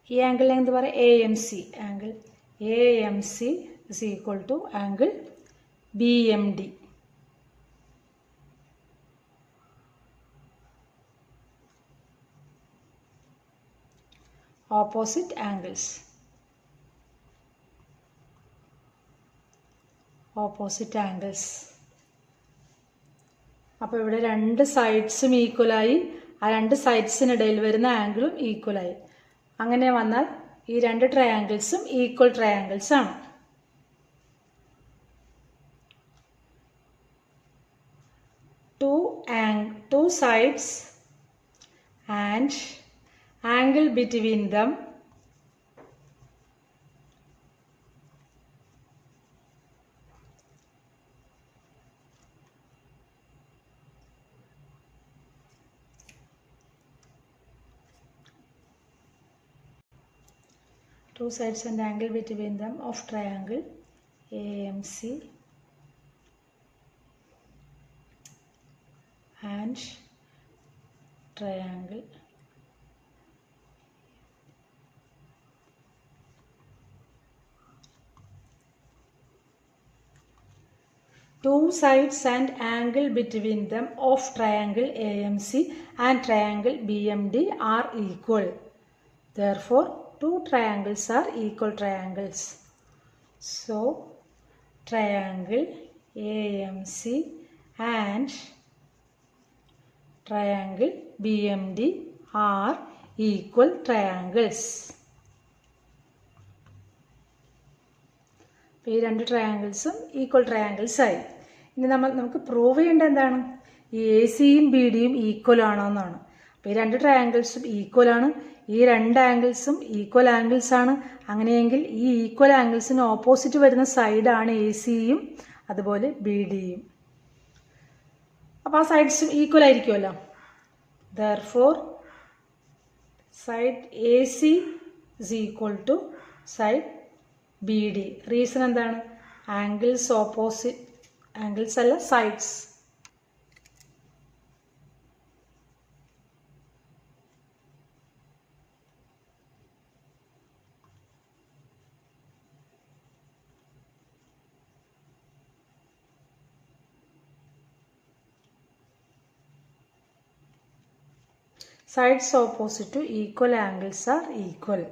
ഈ ആംഗിളിനെ എന്ത് പറയാം? AMC. Angle AMC is equal to angle BMD. Opposite angles. Opposite angles. അപ്പോൾ ഇവിടെ രണ്ട് സൈഡ്സും ഈക്വലായി, ആ രണ്ട് സൈഡ്സിനിടയിൽ വരുന്ന ആംഗിളും ഈക്വലായി. അങ്ങനെ വന്നാൽ ഈ രണ്ട് ട്രയാങ്കിൾസും ഈക്വൽ ട്രയാങ്കിൾസ് ആണ്. Two sides and angle between them of triangle AMC and triangle two sides and angle between them of triangle AMC and triangle BMD are equal. Therefore, two triangles are equal triangles. So, triangle AMC and triangle BMD are equal triangles. അപ്പോൾ ഈ രണ്ട് ട്രയാങ്കിൾസും equal triangles ആയി. ഇനി നമുക്ക് prove ചെയ്യേണ്ടത് എന്താണ്? ഈ ACയും BDയും equal ആണോ എന്നാണ്. അപ്പോൾ ഈ രണ്ട് ട്രയാങ്കിൾസും ഈക്വൽ ആണ്, ഈ രണ്ട് ആംഗിൾസും ഈക്വൽ ആംഗിൾസ് ആണ്. അങ്ങനെയെങ്കിൽ ഈ ഈക്വൽ ആംഗിൾസിന് ഓപ്പോസിറ്റ് വരുന്ന സൈഡാണ് ACയും അതുപോലെ BDയും. അപ്പോൾ ആ സൈഡ്സും ഈക്വൽ ആയിരിക്കുമല്ലോ. Therefore, side AC is equal to side BD. Reason എന്താണ്? ആംഗിൾസ് ഓപ്പോസിറ്റ്, ആംഗിൾസ് അല്ല sides. Sides opposite to equal angles are equal.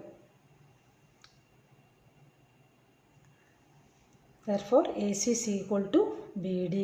Therefore, AC is equal to BD.